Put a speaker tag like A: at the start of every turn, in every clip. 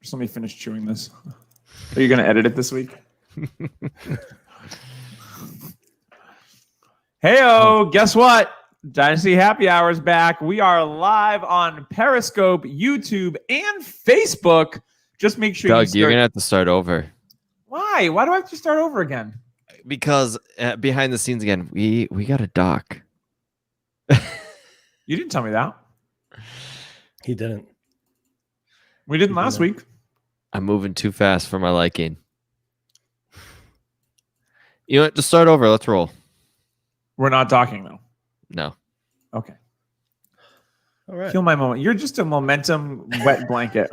A: Just let me finish chewing this. Are you going to edit it this week? Hey-o, guess what? Dynasty Happy Hour is back. We are live on Periscope, YouTube, and Facebook. Just make sure
B: you're going to have to start over.
A: Why? Why do I have to start over again?
B: Because behind the scenes again, we got a doc.
A: You didn't tell me that.
C: He didn't.
A: We didn't last week.
B: I'm moving too fast for my liking. You know what? Just start over. Let's roll. We're
A: not talking, though.
B: No.
A: Okay.
C: All right.
A: Feel my moment. You're just a momentum wet blanket.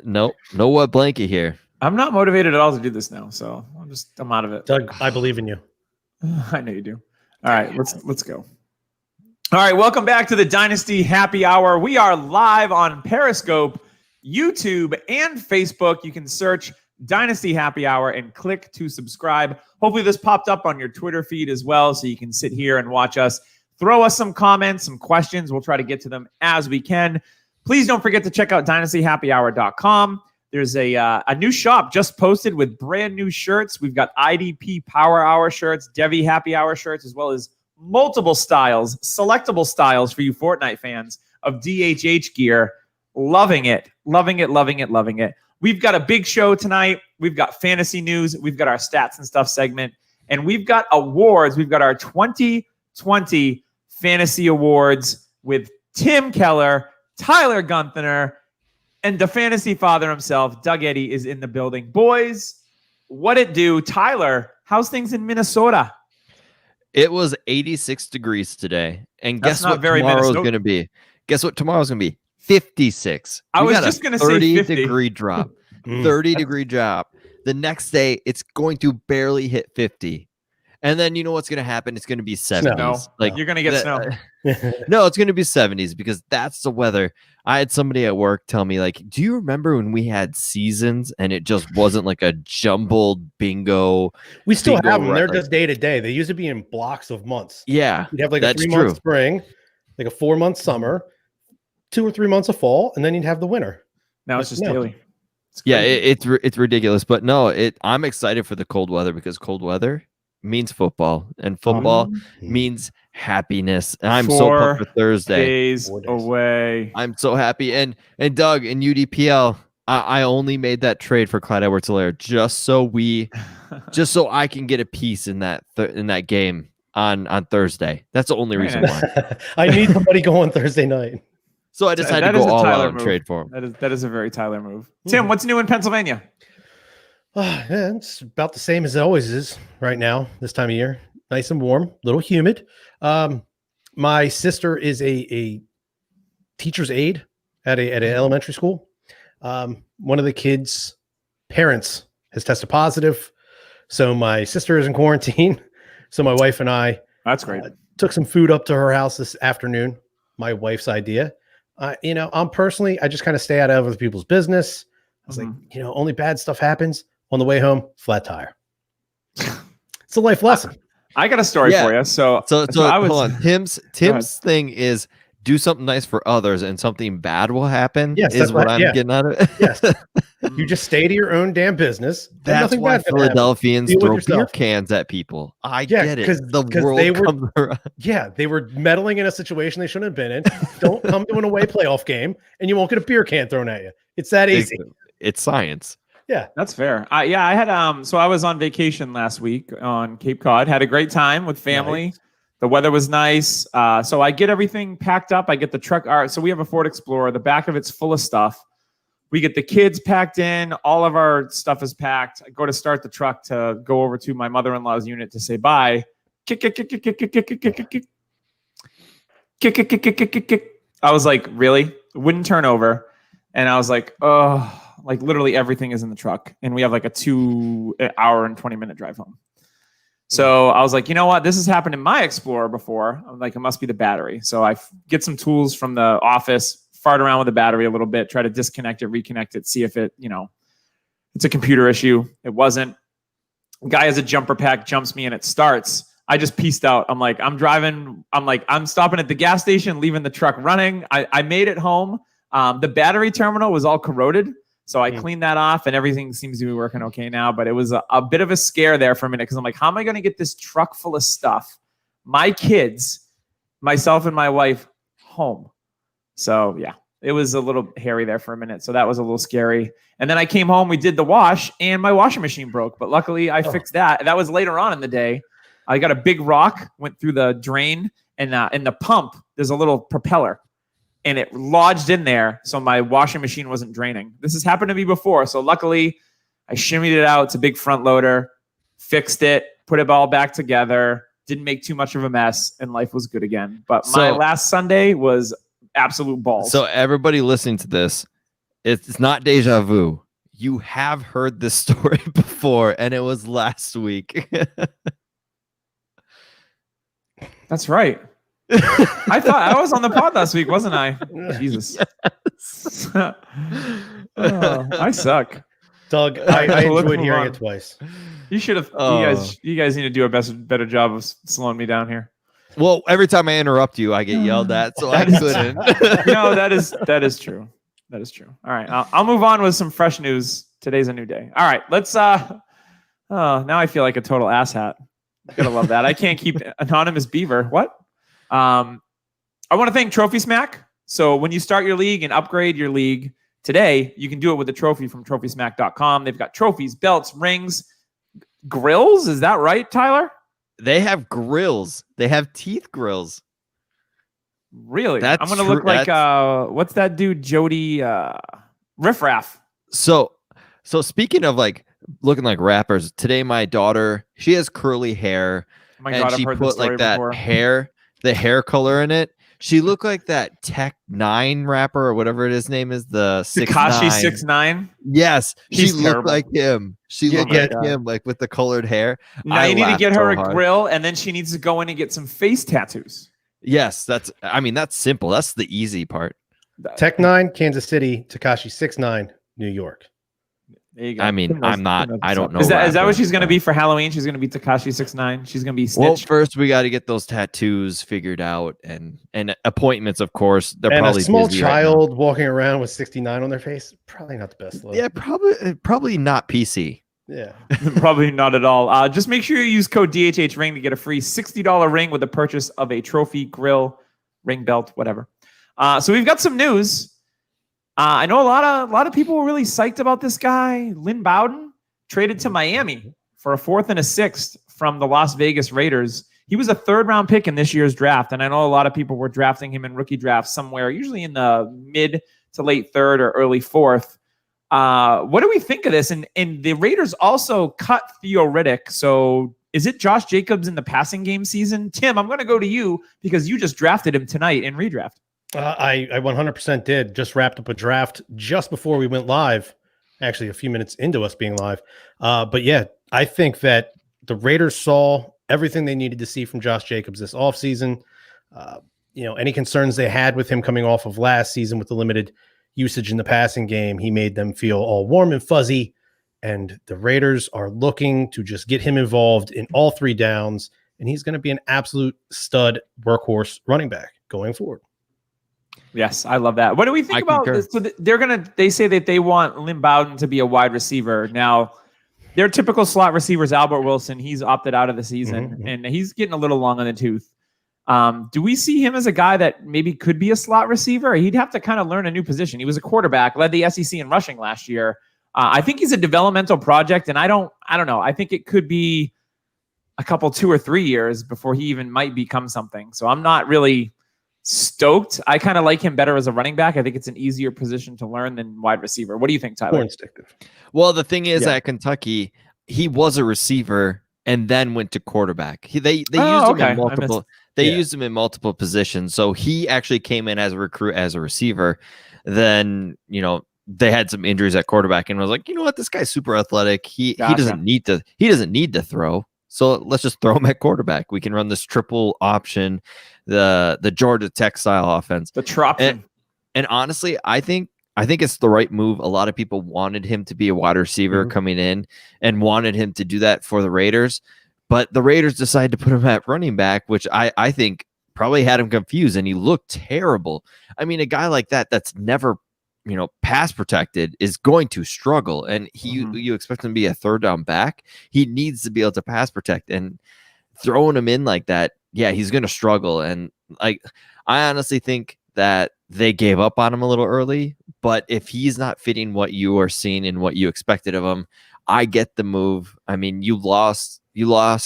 B: Nope. No wet blanket here.
A: I'm not motivated at all to do this now, so I'm out of it.
C: Doug, I believe in you.
A: I know you do. All right, let's go. All right, welcome back to the Dynasty Happy Hour. We are live on Periscope, YouTube, and Facebook. You can search Dynasty Happy Hour and click to subscribe. Hopefully this popped up on your Twitter feed as well, so you can sit here and watch us. Throw us some comments, some questions. We'll try to get to them as we can. Please don't forget to check out dynastyhappyhour.com. There's a new shop just posted with brand new shirts. We've got IDP Power Hour shirts, Devi Happy Hour shirts, as well as multiple styles, selectable styles for you Fortnite fans of DHH gear. Loving it, loving it, loving it, loving it. We've got a big show tonight. We've got fantasy news. We've got our stats and stuff segment. And we've got awards. We've got our 2020 fantasy awards with Tim Keller, Tyler Gunther, and the fantasy father himself, Doug Eddy, is in the building. Boys, what it do? Tyler, how's things in Minnesota?
B: It was 86 degrees today. And
A: That's
B: guess what tomorrow's going to be? Guess what tomorrow's going to be? 56.
A: I was just going to say 50.
B: 30-degree drop. 30-degree drop. The next day, it's going to barely hit 50. And then you know what's going to happen? It's going to be 70s.
A: No, like you're going to get snow.
B: No, it's going to be 70s because that's the weather. I had somebody at work tell me, like, do you remember when we had seasons and it just wasn't like a jumbled bingo?
C: We still have them. They're just day to day. They used to be in blocks of months.
B: Yeah.
C: You'd have like a 3-month spring, like a 4-month summer, 2 or 3 months of fall, and then you'd have the winter.
A: Now it's just daily.
B: It's ridiculous. But no, I'm excited for the cold weather because cold weather means football, and football means happiness. And I'm so pumped for Thursday.
A: 4 days away.
B: I'm so happy. And Doug, in UDPL, I only made that trade for Clyde Edwards-Helaire just so I can get a piece in that game on Thursday. That's the only reason why.
C: I need somebody going Thursday night.
B: So I decided to go all out and trade for him.
A: That is a very Tyler move. Tim, what's new in Pennsylvania?
C: Yeah, it's about the same as it always is right now, this time of year. Nice and warm, a little humid. My sister is a teacher's aide at an elementary school. One of the kids' parents has tested positive. So my sister is in quarantine. So my wife and I
A: That's great.
C: Took some food up to her house this afternoon. My wife's idea. I just kind of stay out of other people's business. I was like, only bad stuff happens. On the way home, flat tire. It's a life lesson.
A: I got a story for you. So
B: I was, hold on. Tim's thing is do something nice for others and something bad will happen.
C: Yes,
B: is what I'm getting out of it.
C: Yes. You just stay to your own damn business.
B: That's why Philadelphians throw beer cans at people. I get it. The world comes around.
C: Yeah, they were meddling in a situation they shouldn't have been in. Don't come to an away playoff game and you won't get a beer can thrown at you. It's that easy.
B: It's science.
C: Yeah,
A: that's fair. I had so I was on vacation last week on Cape Cod. Had a great time with family. Nice. The weather was nice. So I get everything packed up. I get the truck. All right, so we have a Ford Explorer. The back of it's full of stuff. We get the kids packed in. All of our stuff is packed. I go to start the truck to go over to my mother-in-law's unit to say bye. Kick. I was like, really? It wouldn't turn over. And I was like, oh. Like literally everything is in the truck and we have like a 2 hour and 20-minute drive home. So I was like, you know what? This has happened in my Explorer before. I'm like, it must be the battery. So I get some tools from the office, fart around with the battery a little bit, try to disconnect it, reconnect it, see if it, it's a computer issue. It wasn't. Guy has a jumper pack, jumps me and it starts. I just pieced out. I'm like, I'm driving. I'm stopping at the gas station, leaving the truck running. I made it home. The battery terminal was all corroded. So I cleaned that off and everything seems to be working okay now. But it was a bit of a scare there for a minute because I'm like, how am I going to get this truck full of stuff, my kids, myself and my wife, home? So yeah, it was a little hairy there for a minute. So that was a little scary. And then I came home, we did the wash, and my washing machine broke. But luckily I fixed that. That was later on in the day. I got a big rock, went through the drain, and in the pump, there's a little propeller. And it lodged in there, so my washing machine wasn't draining. This has happened to me before. So luckily, I shimmied it out. It's a big front loader, fixed it, put it all back together, didn't make too much of a mess, and life was good again. But my last Sunday was absolute balls.
B: So everybody listening to this, it's not deja vu. You have heard this story before, and it was last week.
A: That's right. I thought I was on the pod last week, wasn't I? Jesus. Yes. I suck.
C: Doug, I enjoyed hearing it twice.
A: You should have. You guys need to do a better job of slowing me down here.
B: Well, every time I interrupt you, I get yelled at, so I couldn't.
A: No, that is true. That is true. All right, I'll move on with some fresh news. Today's a new day. All right, let's. Now I feel like a total asshat. Gotta love that. I can't keep anonymous beaver. What? I want to thank Trophy Smack. So when you start your league and upgrade your league today, you can do it with a trophy from TrophySmack.com. They've got trophies, belts, rings, grills. Is that right, Tyler?
B: They have grills. They have teeth grills.
A: Really? I'm going to look like, what's that dude? Jody Riff Raff.
B: So speaking of like looking like rappers, today my daughter, she has curly hair.
A: Oh my God,
B: she
A: I've heard
B: put
A: this story
B: like that
A: before.
B: the hair color in it. She looked like that Tech 9 rapper or whatever his name is, the
A: Tekashi 6ix9ine.
B: Yes,
A: He's
B: she looked
A: terrible.
B: like him. She looked like him, like with the colored hair.
A: Now you need to get her a grill, and then she needs to go in and get some face tattoos.
B: Yes, that's simple. That's the easy part.
C: Tech 9, Kansas City, Tekashi 6ix9ine, New York.
A: There you go.
B: I mean, I don't know.
A: Is that what she's going to be for Halloween? She's going to be Tekashi 6ix9ine. She's going to be Snitch.
B: Well, first we got to get those tattoos figured out and appointments, of course. They're
C: and
B: probably
C: a small
B: busy
C: child
B: right
C: walking around with 69 on their face. Probably not the best look.
B: Yeah, probably not PC.
C: Yeah,
A: probably not at all. Just make sure you use code DHH Ring to get a free $60 ring with the purchase of a trophy, grill, ring, belt, whatever. So we've got some news. I know a lot of people were really psyched about this guy, Lynn Bowden, traded to Miami for a 4th and a 6th from the Las Vegas Raiders. He was a 3rd-round pick in this year's draft, and I know a lot of people were drafting him in rookie drafts somewhere, usually in the mid to late 3rd or early 4th. What do we think of this? And the Raiders also cut Theo Riddick. So is it Josh Jacobs in the passing game season? Tim, I'm going to go to you because you just drafted him tonight in redraft.
C: I 100% did. Just wrapped up a draft just before we went live, actually a few minutes into us being live. But yeah, I think that the Raiders saw everything they needed to see from Josh Jacobs this offseason. Any concerns they had with him coming off of last season with the limited usage in the passing game, he made them feel all warm and fuzzy. And the Raiders are looking to just get him involved in all 3 downs. And he's going to be an absolute stud workhorse running back going forward.
A: Yes, I love that. What do we think about this? So they say that they want Lynn Bowden to be a wide receiver. Now, their typical slot receivers, Albert Wilson, he's opted out of the season, and he's getting a little long on the tooth. Do we see him as a guy that maybe could be a slot receiver? He'd have to kind of learn a new position. He was a quarterback, led the SEC in rushing last year. I think he's a developmental project, and I don't know. I think it could be a couple 2 or 3 years before he even might become something. So I'm not really stoked. I kind of like him better as a running back. I think it's an easier position to learn than wide receiver. What do you think, Tyler?
C: More instinctive.
B: Well, the thing is, at Kentucky, he was a receiver and then went to quarterback. They used him in multiple. Used him in multiple positions. So he actually came in as a recruit as a receiver. Then they had some injuries at quarterback and was like, you know what, this guy's super athletic. He doesn't need to throw. So let's just throw him at quarterback. We can run this triple option, the Georgia Tech style offense.
A: The troption.
B: And honestly, I think it's the right move. A lot of people wanted him to be a wide receiver coming in and wanted him to do that for the Raiders. But the Raiders decided to put him at running back, which I think probably had him confused, and he looked terrible. I mean, a guy like that that's never, pass protected is going to struggle, and you expect him to be a third down back. He needs to be able to pass protect, and throwing him in like that, yeah, he's going to struggle. And I honestly think that they gave up on him a little early, but if he's not fitting what you are seeing and what you expected of him, I get the move. I mean, you lost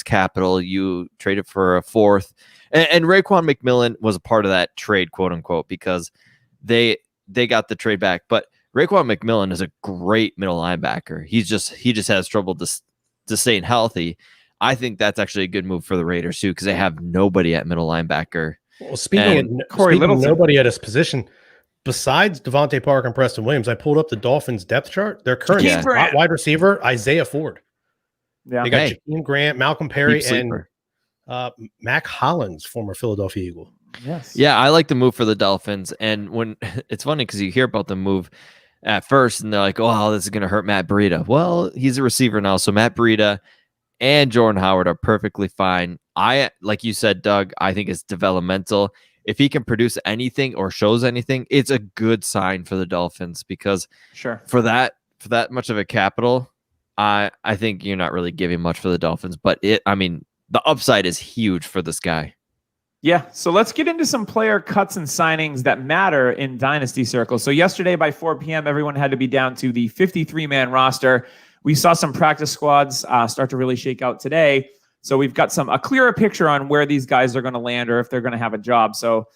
B: capital, you traded for a fourth, and Raekwon McMillan was a part of that trade, quote unquote, because they got the trade back. But Raekwon McMillan is a great middle linebacker. He just has trouble to staying healthy. I think that's actually a good move for the Raiders too, because they have nobody at middle linebacker.
C: Well, speaking of nobody at his position, besides Devontae Parker and Preston Williams, I pulled up the Dolphins depth chart. Their current wide receiver, Isaiah Ford. Yeah. They got Jakeem Grant, Malcolm Perry, and Mac Hollins, former Philadelphia Eagle.
B: Yes. Yeah, I like the move for the Dolphins. And when it's funny because you hear about the move at first and they're like, oh, this is going to hurt Matt Breida. Well, he's a receiver now. So Matt Breida and Jordan Howard are perfectly fine. Like you said, Doug, I think it's developmental. If he can produce anything or shows anything, it's a good sign for the Dolphins, because for that much of a capital, I think you're not really giving much for the Dolphins, but the upside is huge for this guy.
A: Yeah, so let's get into some player cuts and signings that matter in Dynasty Circle. So yesterday by 4 p.m., everyone had to be down to the 53-man roster. We saw some practice squads start to really shake out today. So we've got a clearer picture on where these guys are going to land or if they're going to have a job. So,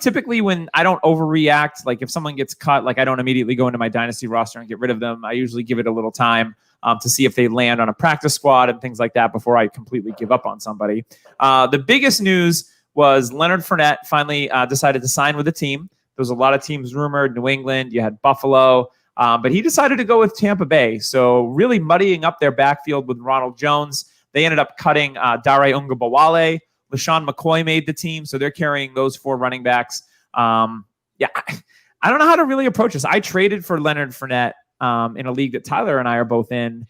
A: typically when I don't overreact, like if someone gets cut, like I don't immediately go into my Dynasty roster and get rid of them. I usually give it a little time to see if they land on a practice squad and things like that before I completely give up on somebody. The biggest news was Leonard Fournette finally decided to sign with the team. There was a lot of teams rumored, New England, you had Buffalo, but he decided to go with Tampa Bay. So really muddying up their backfield with Ronald Jones. They ended up cutting Dare Ungabawale. LaShawn McCoy made the team, so they're carrying those 4 running backs. I don't know how to really approach this. I traded for Leonard Fournette in a league that Tyler and I are both in,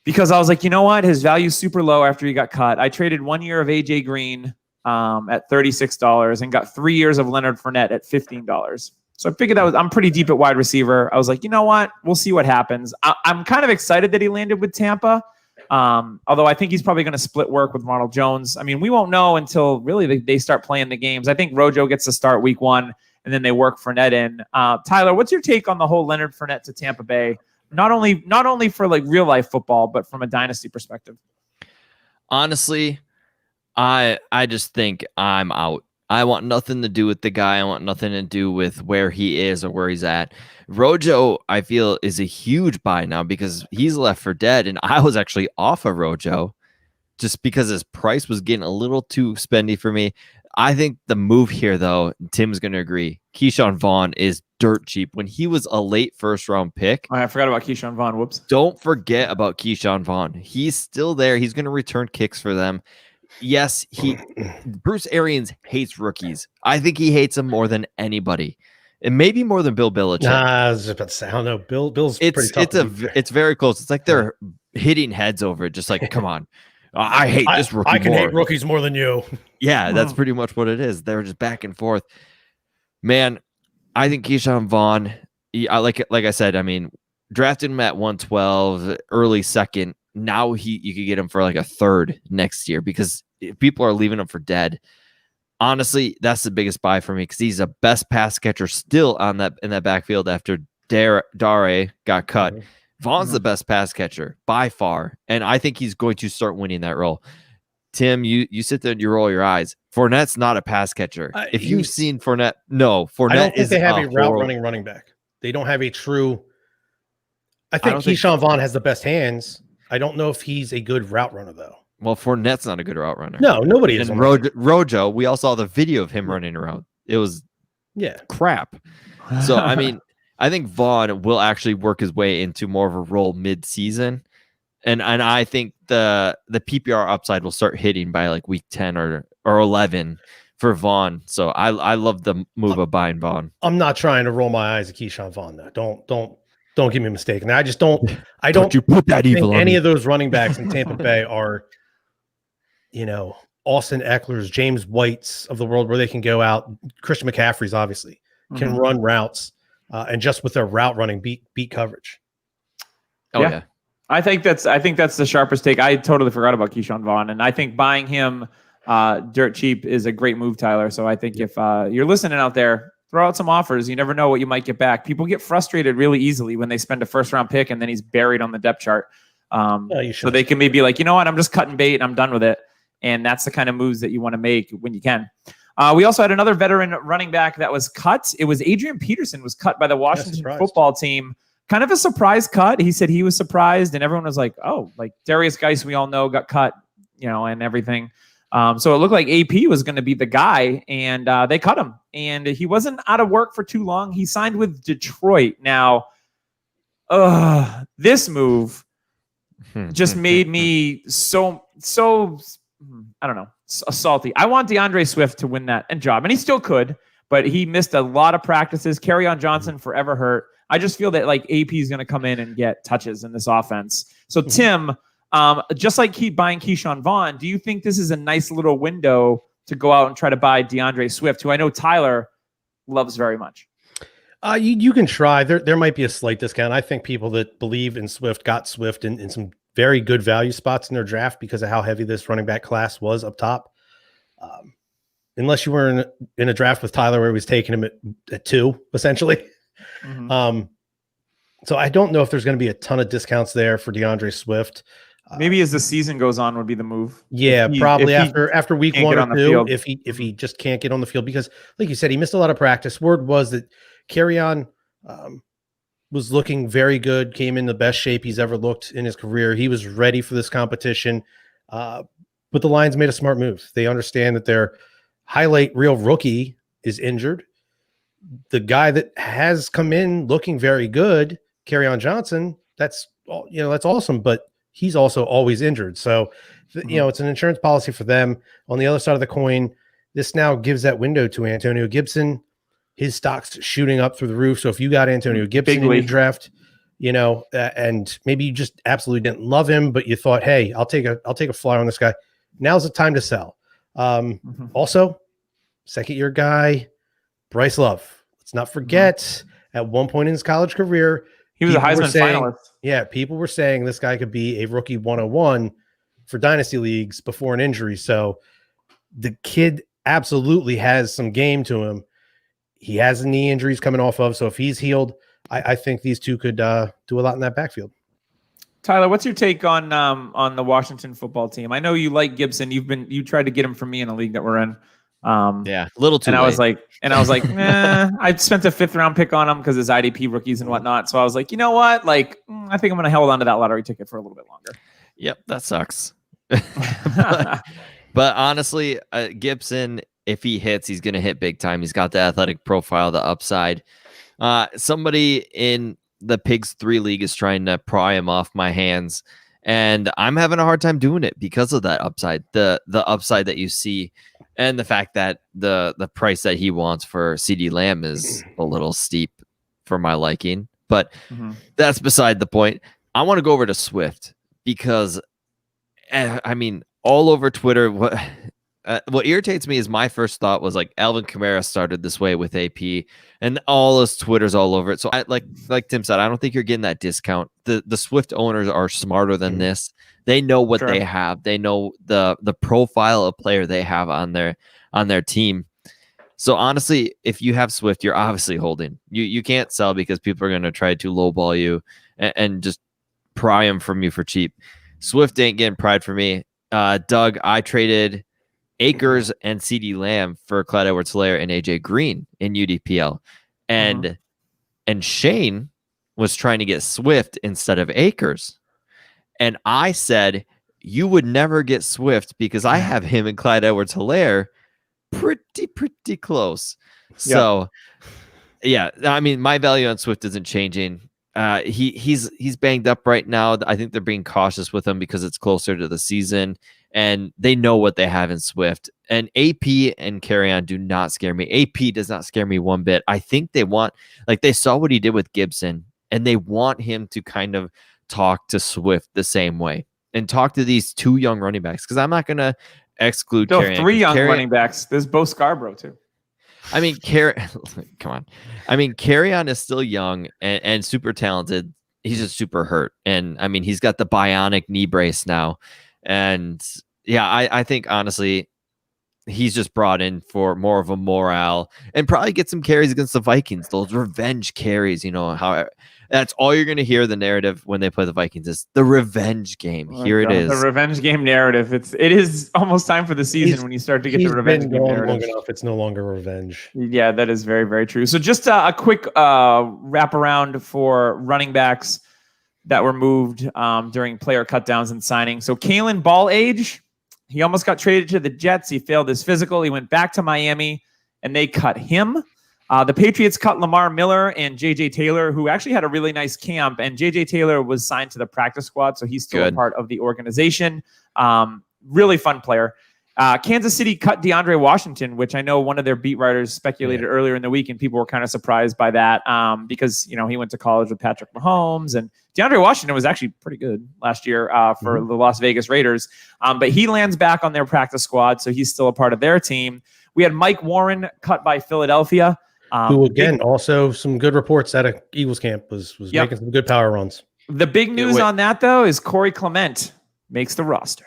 A: because I was like, you know what? His value's super low after he got cut. I traded 1 year of AJ Green at $36 and got 3 years of Leonard Fournette at $15. So I figured I'm pretty deep at wide receiver. I was like, you know what? We'll see what happens. I'm kind of excited that he landed with Tampa. Although I think he's probably going to split work with Ronald Jones. I mean, we won't know until really they start playing the games. I think Rojo gets to start week 1 and then they work Fournette in. Tyler, what's your take on the whole Leonard Fournette to Tampa Bay? Not only for like real life football, but from a dynasty perspective.
B: Honestly, I just think I'm out. I want nothing to do with the guy. I want nothing to do with where he is or where he's at. Rojo, I feel, is a huge buy now because he's left for dead. And I was actually off of Rojo just because his price was getting a little too spendy for me. I think the move here, though, Tim's going to agree, Keyshawn Vaughn is dirt cheap. When he was a late first-round pick.
A: I forgot about Keyshawn Vaughn. Whoops.
B: Don't forget about Keyshawn Vaughn. He's still there. He's going to return kicks for them. Yes, Bruce Arians hates rookies. I think he hates them more than anybody, and maybe more than Bill Belichick.
C: Nah, I was about to say, I don't know. Bill's pretty tough.
B: It's very close. It's like they're hitting heads over it. Just like, come on, I hate this rookie.
C: I can hate rookies more than you.
B: Yeah, that's pretty much what it is. They're just back and forth. Man, I think Keyshawn Vaughn. Like I said, I mean, drafted him at 112, early second. Now you could get him for like a third next year because people are leaving him for dead. Honestly, that's the biggest buy for me because he's the best pass catcher still in that backfield after Dare got cut. Mm-hmm. Vaughn's the best pass catcher by far, and I think he's going to start winning that role. Tim, you sit there and you roll your eyes. Fournette's not a pass catcher. If you've seen Fournette, Fournette
C: I don't think
B: is
C: they have a route running back. They don't have a true. I think Keyshawn Vaughn has the best hands. I don't know if he's a good route runner, though.
B: Well, Fournette's not a good route runner.
C: No, nobody is.
B: And Rojo, we all saw the video of him running around. It was crap. So, I mean, I think Vaughn will actually work his way into more of a role mid-season. And I think the PPR upside will start hitting by like week 10 or 11 for Vaughn. So I love the move of buying Vaughn.
C: I'm not trying to roll my eyes at Keyshawn Vaughn, though. Don't get me mistaken. I don't
B: you put that evil
C: think
B: on
C: any
B: me.
C: of those running backs in Tampa Bay are, Austin Eckler's, James White's of the world, where they can go out. Christian McCaffrey's obviously can run routes, and just with their route running beat coverage.
B: Oh yeah.
A: I think that's the sharpest take. I totally forgot about Keyshawn Vaughn, and I think buying him dirt cheap is a great move, Tyler. So I think if you're listening out there, throw out some offers. You never know what you might get back. People get frustrated really easily when they spend a first round pick and then he's buried on the depth chart. So they can maybe like, you know what, I'm just cutting bait and I'm done with it. And that's the kind of moves that you want to make when you can. We also had another veteran running back that was cut. It was Adrian Peterson was cut by the Washington football team. Kind of a surprise cut. He said he was surprised, and everyone was like, oh, like Darius Geis, we all know, got cut, and everything. So it looked like AP was going to be the guy, and they cut him. And he wasn't out of work for too long. He signed with Detroit. Now, this move just made me so I don't know, salty. I want DeAndre Swift to win that job, and he still could, but he missed a lot of practices. Keyshawn Johnson forever hurt. I just feel that like AP is going to come in and get touches in this offense. So Tim, just like buying Keyshawn Vaughn, do you think this is a nice little window to go out and try to buy DeAndre Swift, who I know Tyler loves very much?
C: You can try. There might be a slight discount. I think people that believe in Swift got Swift in some very good value spots in their draft because of how heavy this running back class was up top. Unless you were in a draft with Tyler where he was taking him at 2, essentially. So I don't know if there's going to be a ton of discounts there for DeAndre Swift.
A: Maybe as the season goes on would be the move.
C: Yeah, probably after week 1 or 2, if he just can't get on the field, because like you said, he missed a lot of practice. Word was that Kerryon was looking very good, came in the best shape he's ever looked in his career. He was ready for this competition. But the Lions made a smart move. They understand that their highlight reel rookie is injured. The guy that has come in looking very good, Keyshawn Johnson, that's awesome, but he's also always injured. So, it's an insurance policy for them. On the other side of the coin, this now gives that window to Antonio Gibson. His stock's shooting up through the roof. So if you got Antonio Gibson in your draft, and maybe you just absolutely didn't love him, but you thought, hey, I'll take a flyer on this guy. Now's the time to sell. Also, second-year guy, Bryce Love. Let's not forget, at one point in his college career,
A: he was a Heisman finalist.
C: Yeah, people were saying this guy could be a rookie 101 for dynasty leagues before an injury. So the kid absolutely has some game to him. He has knee injuries coming off of. So if he's healed, I think these two could do a lot in that backfield.
A: Tyler, what's your take on the Washington football team? I know you like Gibson. You tried to get him for me in a league that we're in.
B: A little too.
A: And
B: late.
A: I was like, I spent a 5th round pick on him because his IDP rookies and whatnot. So I was like, you know what? I think I'm going to hold on to that lottery ticket for a little bit longer.
B: Yep, that sucks. but honestly, Gibson, if he hits, he's going to hit big time. He's got the athletic profile, the upside. Somebody in the Pigs 3 league is trying to pry him off my hands, and I'm having a hard time doing it because of that upside, the upside that you see. And the fact that the price that he wants for CeeDee Lamb is a little steep for my liking. But that's beside the point. I want to go over to Swift because, all over Twitter, what irritates me is my first thought was like Alvin Kamara started this way with AP, and all his Twitter's all over it. So I like Tim said, I don't think you're getting that discount. The Swift owners are smarter than this. They know what they have. They know the profile of player they have on their team. So honestly, if you have Swift, you're obviously holding. You can't sell because people are going to try to lowball you and just pry him from you for cheap. Swift ain't getting pried for me. Doug, I traded Akers and CeeDee Lamb for Clyde Edwards-Helaire and AJ Green in UDPL. And Shane was trying to get Swift instead of Akers. And I said, you would never get Swift because I have him and Clyde Edwards-Helaire pretty close. So, my value on Swift isn't changing. He's banged up right now. I think they're being cautious with him because it's closer to the season, and they know what they have in Swift. And AP and Kerryon do not scare me. AP does not scare me one bit. I think they saw what he did with Gibson, and they want him to kind of talk to Swift the same way and talk to these two young running backs, because I'm not going to exclude
A: Still
B: Kerryon.
A: 3 young running backs. There's Bo Scarborough too.
B: I mean, come on. I mean, Kerryon is still young and super talented. He's just super hurt. And I mean, he's got the bionic knee brace now. And yeah, I think honestly, he's just brought in for more of a morale and probably get some carries against the Vikings. Those revenge carries, how that's all you're going to hear the narrative when they play the Vikings is the revenge game. Here it is.
A: The revenge game narrative. It is almost time for the season when you start to get the revenge game narrative.
C: Long enough, it's no longer revenge.
A: Yeah, that is very, very true. So just a quick wrap around for running backs that were moved during player cutdowns and signing. So Kalen Ball-Age, he almost got traded to the Jets. He failed his physical. He went back to Miami, and they cut him. The Patriots cut Lamar Miller and J.J. Taylor, who actually had a really nice camp. And J.J. Taylor was signed to the practice squad, so he's still a part of the organization. Really fun player. Kansas City cut DeAndre Washington, which I know one of their beat writers speculated earlier in the week, and people were kind of surprised by that because, he went to college with Patrick Mahomes. And DeAndre Washington was actually pretty good last year for the Las Vegas Raiders. But he lands back on their practice squad, so he's still a part of their team. We had Mike Warren cut by Philadelphia.
C: Who, again, also some good reports out of Eagles camp was making some good power runs.
A: The big news on that, though, is Corey Clement makes the roster.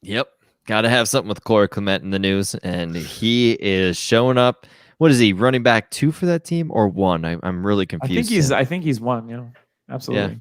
B: Yep. Got to have something with Corey Clement in the news, and he is showing up. What is he, running back 2 for that team or 1? I'm really confused.
A: I think he's 1. Yeah, absolutely.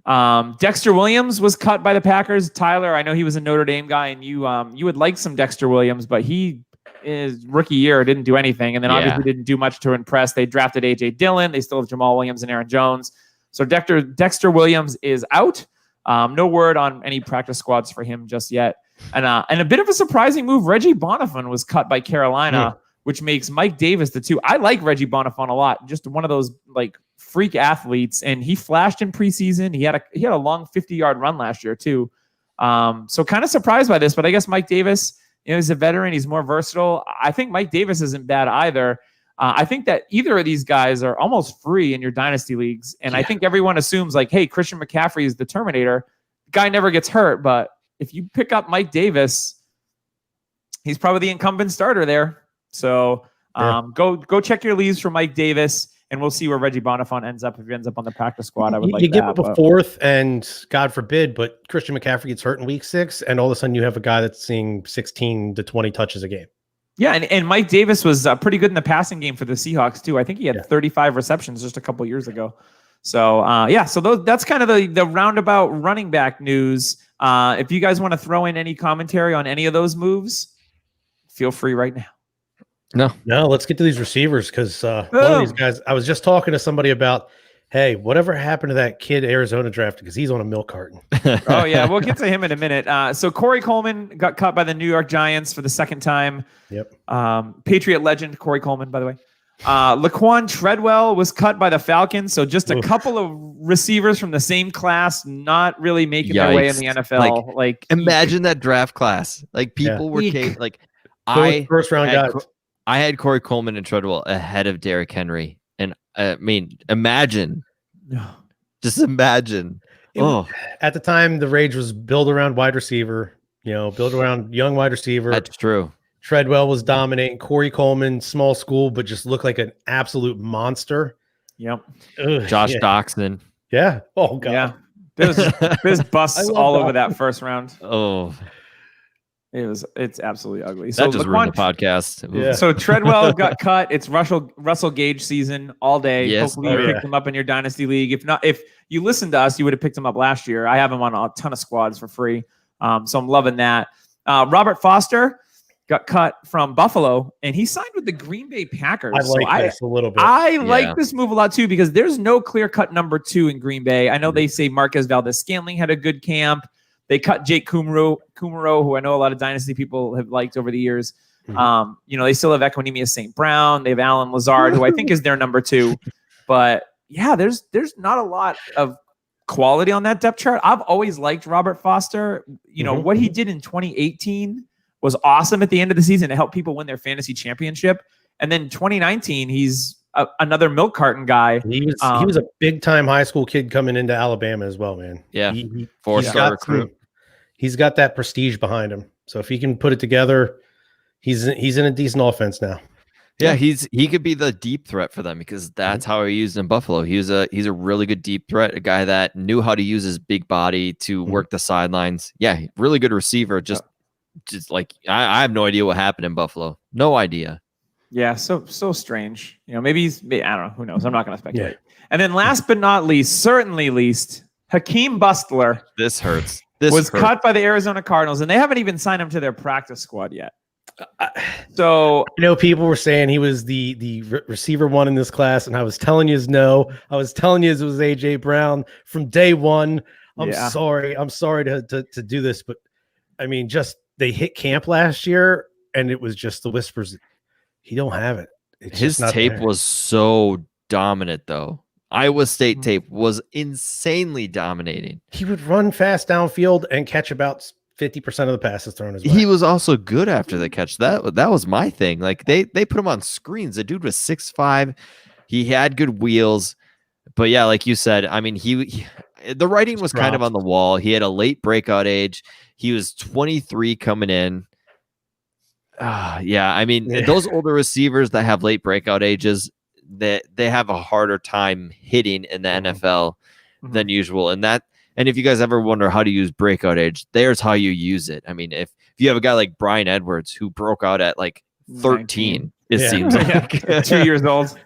A: Yeah. Dexter Williams was cut by the Packers. Tyler, I know he was a Notre Dame guy, and you would like some Dexter Williams, but his rookie year didn't do anything, and then obviously didn't do much to impress. They drafted A.J. Dillon. They still have Jamal Williams and Aaron Jones. So Dexter Williams is out. No word on any practice squads for him just yet. And a bit of a surprising move, Reggie Bonifant was cut by Carolina, which makes Mike Davis the 2. I like Reggie Bonifant a lot. Just one of those like freak athletes, and he flashed in preseason. He had a long 50-yard run last year too. So kind of surprised by this, but I guess Mike Davis, he's a veteran. He's more versatile. I think Mike Davis isn't bad either. I think that either of these guys are almost free in your dynasty leagues, and I think everyone assumes like, hey, Christian McCaffrey is the Terminator. The guy never gets hurt, but if you pick up Mike Davis, he's probably the incumbent starter there. So go check your leaves for Mike Davis, and we'll see where Reggie Bonifant ends up. If he ends up on the practice squad, I would like that.
C: You give up a 4th, and God forbid, but Christian McCaffrey gets hurt in week 6, and all of a sudden you have a guy that's seeing 16 to 20 touches a game.
A: Yeah, and Mike Davis was pretty good in the passing game for the Seahawks too. I think he had 35 receptions just a couple years ago. So so that's kind of the roundabout running back news. If you guys want to throw in any commentary on any of those moves, feel free right now.
C: No, let's get to these receivers because one of these guys, I was just talking to somebody about, hey, whatever happened to that kid Arizona drafted because he's on a milk carton.
A: Oh, yeah, we'll get to him in a minute. So Corey Coleman got cut by the New York Giants for the 2nd time.
C: Yep.
A: Patriot legend Corey Coleman, by the way. Laquan Treadwell was cut by the Falcons. So just a couple of receivers from the same class not really making their way in the NFL. Like
B: imagine that draft class. Like people were like
C: first round guys.
B: I had Corey Coleman and Treadwell ahead of Derrick Henry. And I mean, imagine. Just imagine.
C: At the time, the rage was build around wide receiver, build around young wide receiver.
B: That's true.
C: Treadwell was dominating. Corey Coleman, small school, but just looked like an absolute monster.
A: Yep.
B: Josh Doxson.
C: Yeah. Oh, God.
A: Yeah. There's busts all over that first round.
B: Oh.
A: It's absolutely ugly.
B: That just ruined the podcast.
C: Yeah.
A: So Treadwell got cut. It's Russell Gage season all day.
B: Yes.
A: Hopefully you picked him up in your dynasty league. If you listened to us, you would have picked him up last year. I have him on a ton of squads for free. So I'm loving that. Robert Foster got cut from Buffalo, and he signed with the Green Bay Packers.
C: I like this a little bit.
A: I like this move a lot too because there's no clear-cut number 2 in Green Bay. I know they say Marquez Valdez-Scantling had a good camp. They cut Jake Kumaro, who I know a lot of dynasty people have liked over the years. They still have Equinemius St. Brown. They have Alan Lazard, who I think is their number 2. But yeah, there's not a lot of quality on that depth chart. I've always liked Robert Foster. What he did in 2018 was awesome at the end of the season to help people win their fantasy championship. And then 2019, he's another milk carton guy.
C: He was a big time high school kid coming into Alabama as well, man.
B: Yeah,
C: he
B: 4-star recruit.
C: He's got that prestige behind him. So if he can put it together, he's in a decent offense now.
B: Yeah, he could be the deep threat for them because that's how he used in Buffalo. He's a really good deep threat, a guy that knew how to use his big body to work the sidelines. Yeah, really good receiver. Just like I have no idea what happened in Buffalo. No idea.
A: Yeah, so strange. Maybe I don't know. Who knows? I'm not going to speculate. Yeah. And then last but not least, certainly least, Hakeem Bustler.
B: This hurts.
A: Cut by the Arizona Cardinals, and they haven't even signed him to their practice squad yet. So
C: I know people were saying he was the receiver one in this class, and I was telling you no. I was telling you it was AJ Brown from day one. I'm sorry to do this, but I mean, just they hit camp last year, and it was just the whispers. He don't have it.
B: His tape was so dominant, though. Iowa State tape was insanely dominating.
C: He would run fast downfield and catch about 50% of the passes thrown as well.
B: He was also good after the catch. That was my thing. Like they put him on screens. The dude was 6'5". He had good wheels. But yeah, like you said, I mean, the writing was kind of on the wall. He had a late breakout age. He was 23 coming in. I mean, those older receivers that have late breakout ages, they have a harder time hitting in the NFL than usual. And if you guys ever wonder how to use breakout age, there's how you use it. I mean, if you have a guy like Brian Edwards who broke out at like 13, it seems like
A: 2 years old.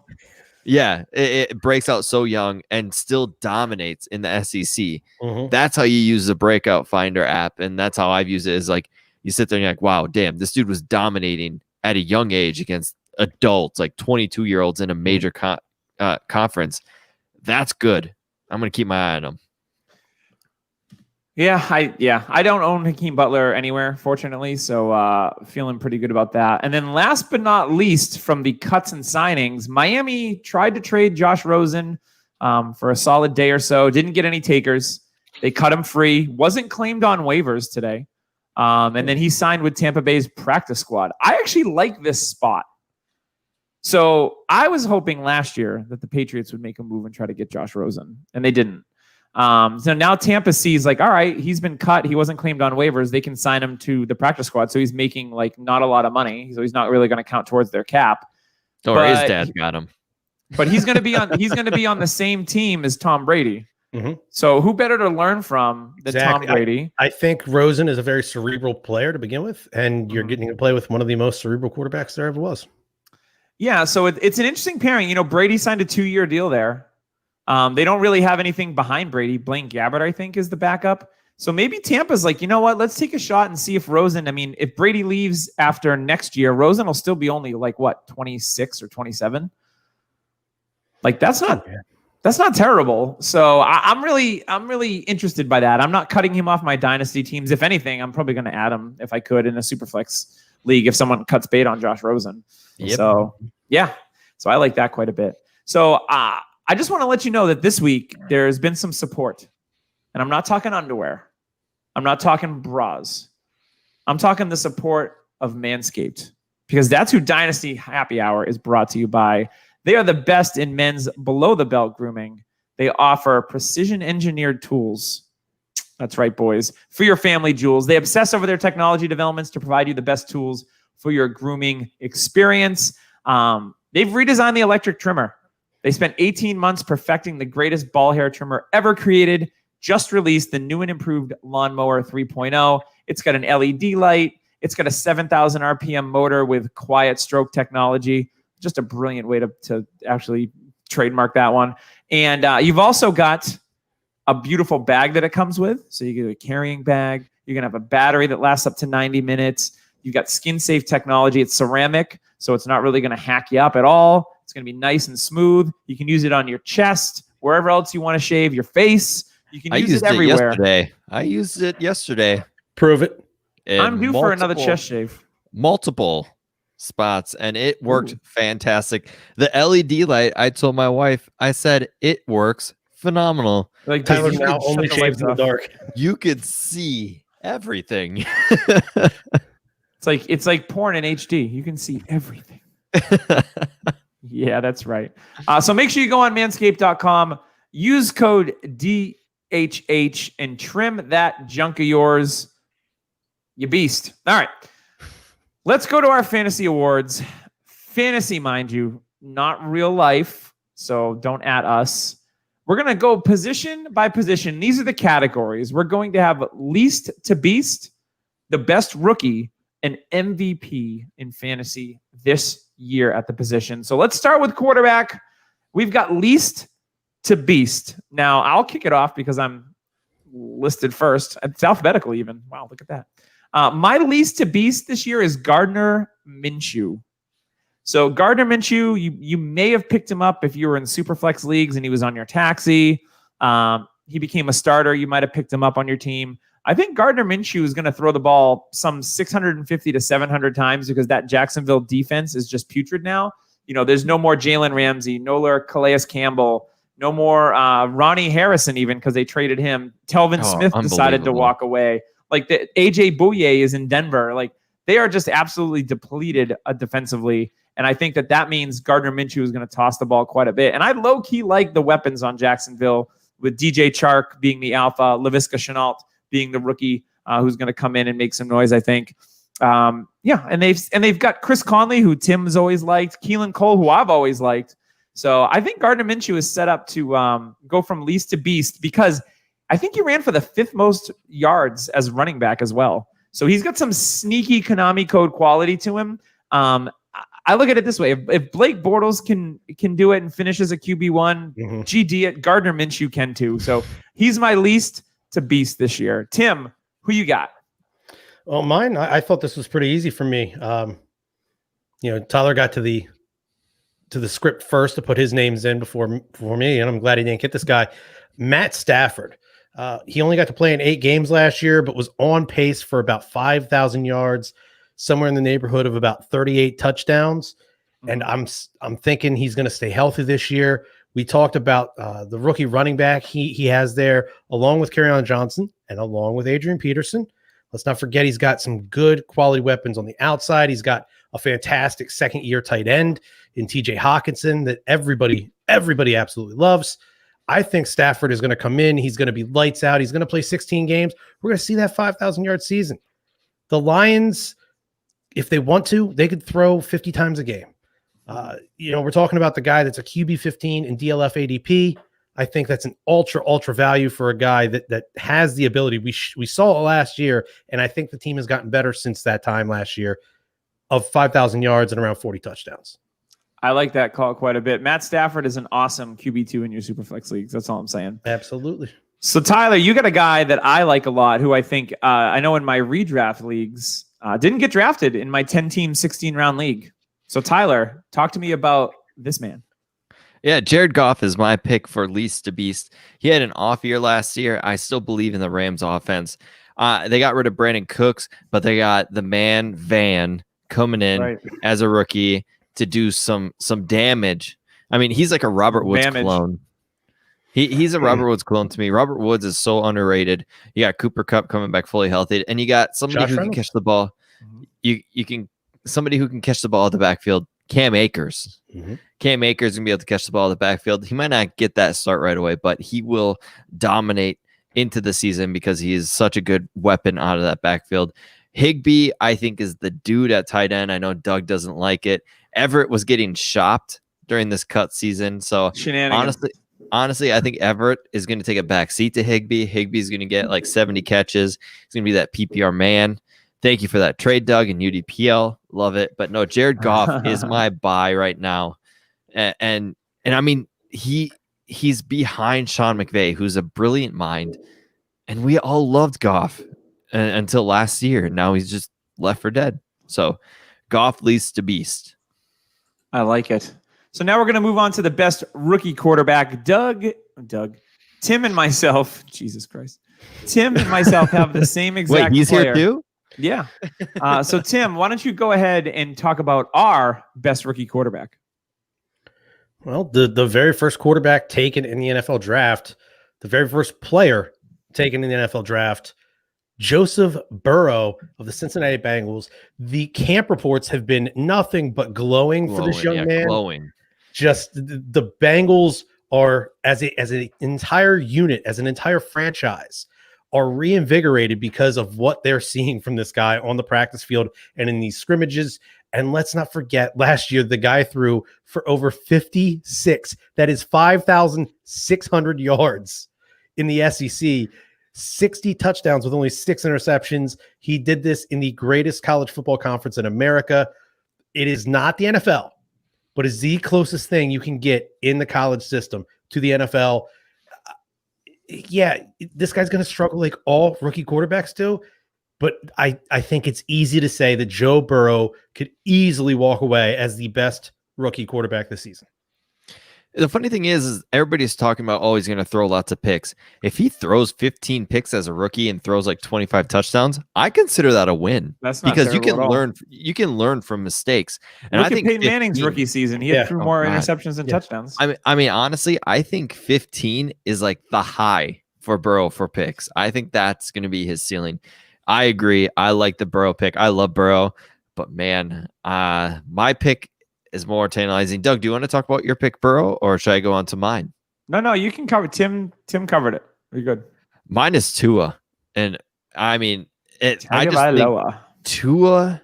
B: Yeah, it breaks out so young and still dominates in the SEC. That's how you use the Breakout Finder app, and that's how I've used it. Is like you sit there and you're like, wow, damn, this dude was dominating at a young age against adults, like 22-year-olds in a major conference. That's good. I'm gonna keep my eye on him.
A: I don't own Hakeem Butler anywhere, fortunately, so feeling pretty good about that. And then last but not least, from the cuts and signings, Miami tried to trade Josh Rosen for a solid day or so. Didn't get any takers. They cut him free. Wasn't claimed on waivers today. And then he signed with Tampa Bay's practice squad. I actually like this spot. So I was hoping last year that the Patriots would make a move and try to get Josh Rosen, and they didn't. So now Tampa sees like, all right, he's been cut. He wasn't claimed on waivers. They can sign him to the practice squad. So he's making like not a lot of money. So he's not really going to count towards their cap.
B: Or his dad got him.
A: But he's going to be on the same team as Tom Brady. So who better to learn from than Tom Brady?
C: I think Rosen is a very cerebral player to begin with, and you're getting to play with one of the most cerebral quarterbacks there ever was.
A: Yeah, so it's an interesting pairing. Brady signed a 2-year deal there. They don't really have anything behind Brady. Blaine Gabbert, I think, is the backup. So maybe Tampa's like, you know what? Let's take a shot and see if Rosen. I mean, if Brady leaves after next year, Rosen will still be only like 26 or 27. Like that's not terrible. So I'm really interested by that. I'm not cutting him off my dynasty teams. If anything, I'm probably going to add him if I could in a Superflex league if someone cuts bait on Josh Rosen. Yep. So yeah, so I like that quite a bit. So I just want to let you know that this week there's been some support, and I'm not talking underwear. I'm not talking bras. I'm talking the support of Manscaped, because that's who Dynasty Happy Hour is brought to you by. They are the best in men's below-the-belt grooming. They offer precision-engineered tools. That's right, boys. For your family jewels. They obsess over their technology developments to provide you the best tools for your grooming experience. They've redesigned the electric trimmer. They spent 18 months perfecting the greatest ball hair trimmer ever created. Just released the new and improved Lawnmower 3.0. It's got an LED light. It's got a 7,000 RPM motor with quiet stroke technology. Just a brilliant way to actually trademark that one. And you've also got a beautiful bag that it comes with. So you get a carrying bag. You're going to have a battery that lasts up to 90 minutes. You've got skin-safe technology. It's ceramic, so it's not really going to hack you up at all. It's going to be nice and smooth. You can use it on your chest, wherever else you want to shave, your face. You can use it everywhere.
B: I used it yesterday.
C: Prove it.
A: I'm due for another chest shave.
B: Multiple spots, and it worked fantastic. The LED light, I told my wife, I said, it works phenomenal.
C: Like Tyler now only shaves in the dark.
B: You could see everything.
A: It's like porn in HD. You can see everything. Yeah, that's right. So make sure you go on manscaped.com, use code DHH, and trim that junk of yours. You beast. All right. Let's go to our fantasy awards. Fantasy, mind you, not real life. So don't at us. We're going to go position by position. These are the categories. We're going to have least to beast, the best rookie, and MVP in fantasy this year at the position. So let's start with quarterback. We've got least to beast. Now, I'll kick it off because I'm listed first. It's alphabetical even. Wow, look at that. My least to beast this year is Gardner Minshew. So Gardner Minshew, you may have picked him up if you were in Superflex leagues and he was on your taxi. He became a starter. You might have picked him up on your team. I think Gardner Minshew is going to throw the ball some 650 to 700 times because that Jacksonville defense is just putrid now. You know, there's no more Jalen Ramsey, no more Calais Campbell, no more Ronnie Harrison even because they traded him. Telvin Smith decided to walk away. Like the AJ Bouye is in Denver. Like they are just absolutely depleted defensively. And I think that means Gardner Minshew is going to toss the ball quite a bit. And I low-key like the weapons on Jacksonville with DJ Chark being the alpha, Laviska Shenault being the rookie who's going to come in and make some noise, I think. And they've got Chris Conley, who Tim's always liked, Keelan Cole, who I've always liked. So I think Gardner Minshew is set up to go from least to beast because I think he ran for the 5th most yards as running back as well. So he's got some sneaky Konami code quality to him. I look at it this way. If Blake Bortles can do it and finish as a QB1, GD it, Gardner Minshew can too. So he's my least to beast this year. Tim, who you got?
C: Well, mine, I thought this was pretty easy for me. Tyler got to the script first to put his names in before me, and I'm glad he didn't get this guy. Matt Stafford. He only got to play in 8 games last year, but was on pace for about 5,000 yards, somewhere in the neighborhood of about 38 touchdowns. And I'm thinking he's going to stay healthy this year. We talked about the rookie running back he has there, along with Kerryon Johnson and along with Adrian Peterson. Let's not forget he's got some good quality weapons on the outside. He's got a fantastic second-year tight end in TJ Hawkinson that everybody absolutely loves. I think Stafford is going to come in. He's going to be lights out. He's going to play 16 games. We're going to see that 5,000-yard season. The Lions, if they want to, they could throw 50 times a game. We're talking about the guy that's a QB 15 in DLF ADP. I think that's an ultra value for a guy that has the ability. We saw it last year, and I think the team has gotten better since that time last year of 5,000 yards and around 40 touchdowns.
A: I like that call quite a bit. Matt Stafford is an awesome QB2 in your Superflex leagues. That's all I'm saying.
C: Absolutely.
A: So, Tyler, you got a guy that I like a lot who I think I know in my redraft leagues didn't get drafted in my 10-team, 16-round league. So, Tyler, talk to me about this man.
B: Yeah, Jared Goff is my pick for least to beast. He had an off year last year. I still believe in the Rams offense. They got rid of Brandon Cooks, but they got the man Van coming in as a rookie to do some damage. I mean, he's like a Robert Woods clone. He's a Robert Woods clone to me. Robert Woods is so underrated. You got Cooper Kupp coming back fully healthy, and you got somebody who can catch the ball. Somebody who can catch the ball at the backfield. Cam Akers. Cam Akers is going to be able to catch the ball at the backfield. He might not get that start right away, but he will dominate into the season because he is such a good weapon out of that backfield. Higbee, I think, is the dude at tight end. I know Doug doesn't like it. Everett was getting shopped during this cut season. So honestly, I think Everett is going to take a back seat to Higbee. Higbee is going to get like 70 catches. He's going to be that PPR man. Thank you for that trade, Doug, and UDPL. Love it. But no, Jared Goff is my buy right now. And I mean, he's behind Sean McVay, who's a brilliant mind. And we all loved Goff until last year. Now he's just left for dead. So Goff leads to beast.
A: I like it. So now we're going to move on to the best rookie quarterback. Doug, Tim and myself, Jesus Christ. Tim and myself have the same exact
B: Wait, he's
A: player.
B: Here too?
A: Yeah. So, Tim, why don't you go ahead and talk about our best rookie quarterback?
C: Well, the very first quarterback taken in the NFL draft, the very first player taken in the NFL draft, Joseph Burrow of the Cincinnati Bengals. The camp reports have been nothing but glowing for this young man.
B: Glowing.
C: Just the Bengals are as an entire unit, as an entire franchise, are reinvigorated because of what they're seeing from this guy on the practice field and in these scrimmages. And let's not forget, last year, the guy threw for over 56. That is 5,600 yards in the SEC, 60 touchdowns with only 6 interceptions. He did this in the greatest college football conference in America. It is not the NFL, but is the closest thing you can get in the college system to the NFL. Yeah, this guy's going to struggle like all rookie quarterbacks do. But I think it's easy to say that Joe Burrow could easily walk away as the best rookie quarterback this season.
B: The funny thing is everybody's talking about, oh, he's going to throw lots of picks. If he throws 15 picks as a rookie and throws like 25 touchdowns, I consider that a win.
A: That's not
B: because you can
A: terrible at all.
B: learn. You can learn from mistakes. And
A: Look
B: I think
A: at Peyton Manning's rookie season. He had threw more interceptions than touchdowns.
B: I mean, honestly, I think 15 is like the high for Burrow for picks. I think that's going to be his ceiling. I agree. I like the Burrow pick. I love Burrow, but man, my pick is more tantalizing. Doug, do you want to talk about your pick, Burrow, or should I go on to mine?
A: No, you can cover. Tim covered it. You're good.
B: Mine is Tua, and I mean, I just think Tua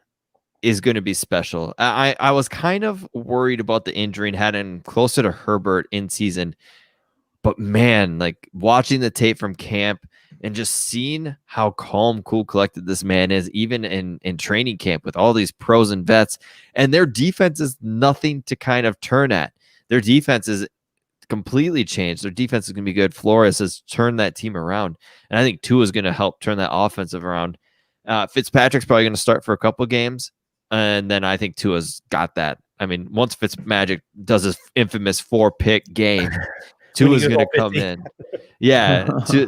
B: is going to be special. I was kind of worried about the injury and had him closer to Herbert in season, but man, like watching the tape from camp and just seeing how calm, cool, collected this man is, even in training camp with all these pros and vets, and their defense is nothing to kind of turn at. Their defense is completely changed. Their defense is going to be good. Flores has turned that team around, and I think Tua is going to help turn that offensive around. Fitzpatrick's probably going to start for a couple games, and then I think Tua's got that. I mean, once Fitzmagic does his infamous 4-pick game, Tua's going to come in. Yeah,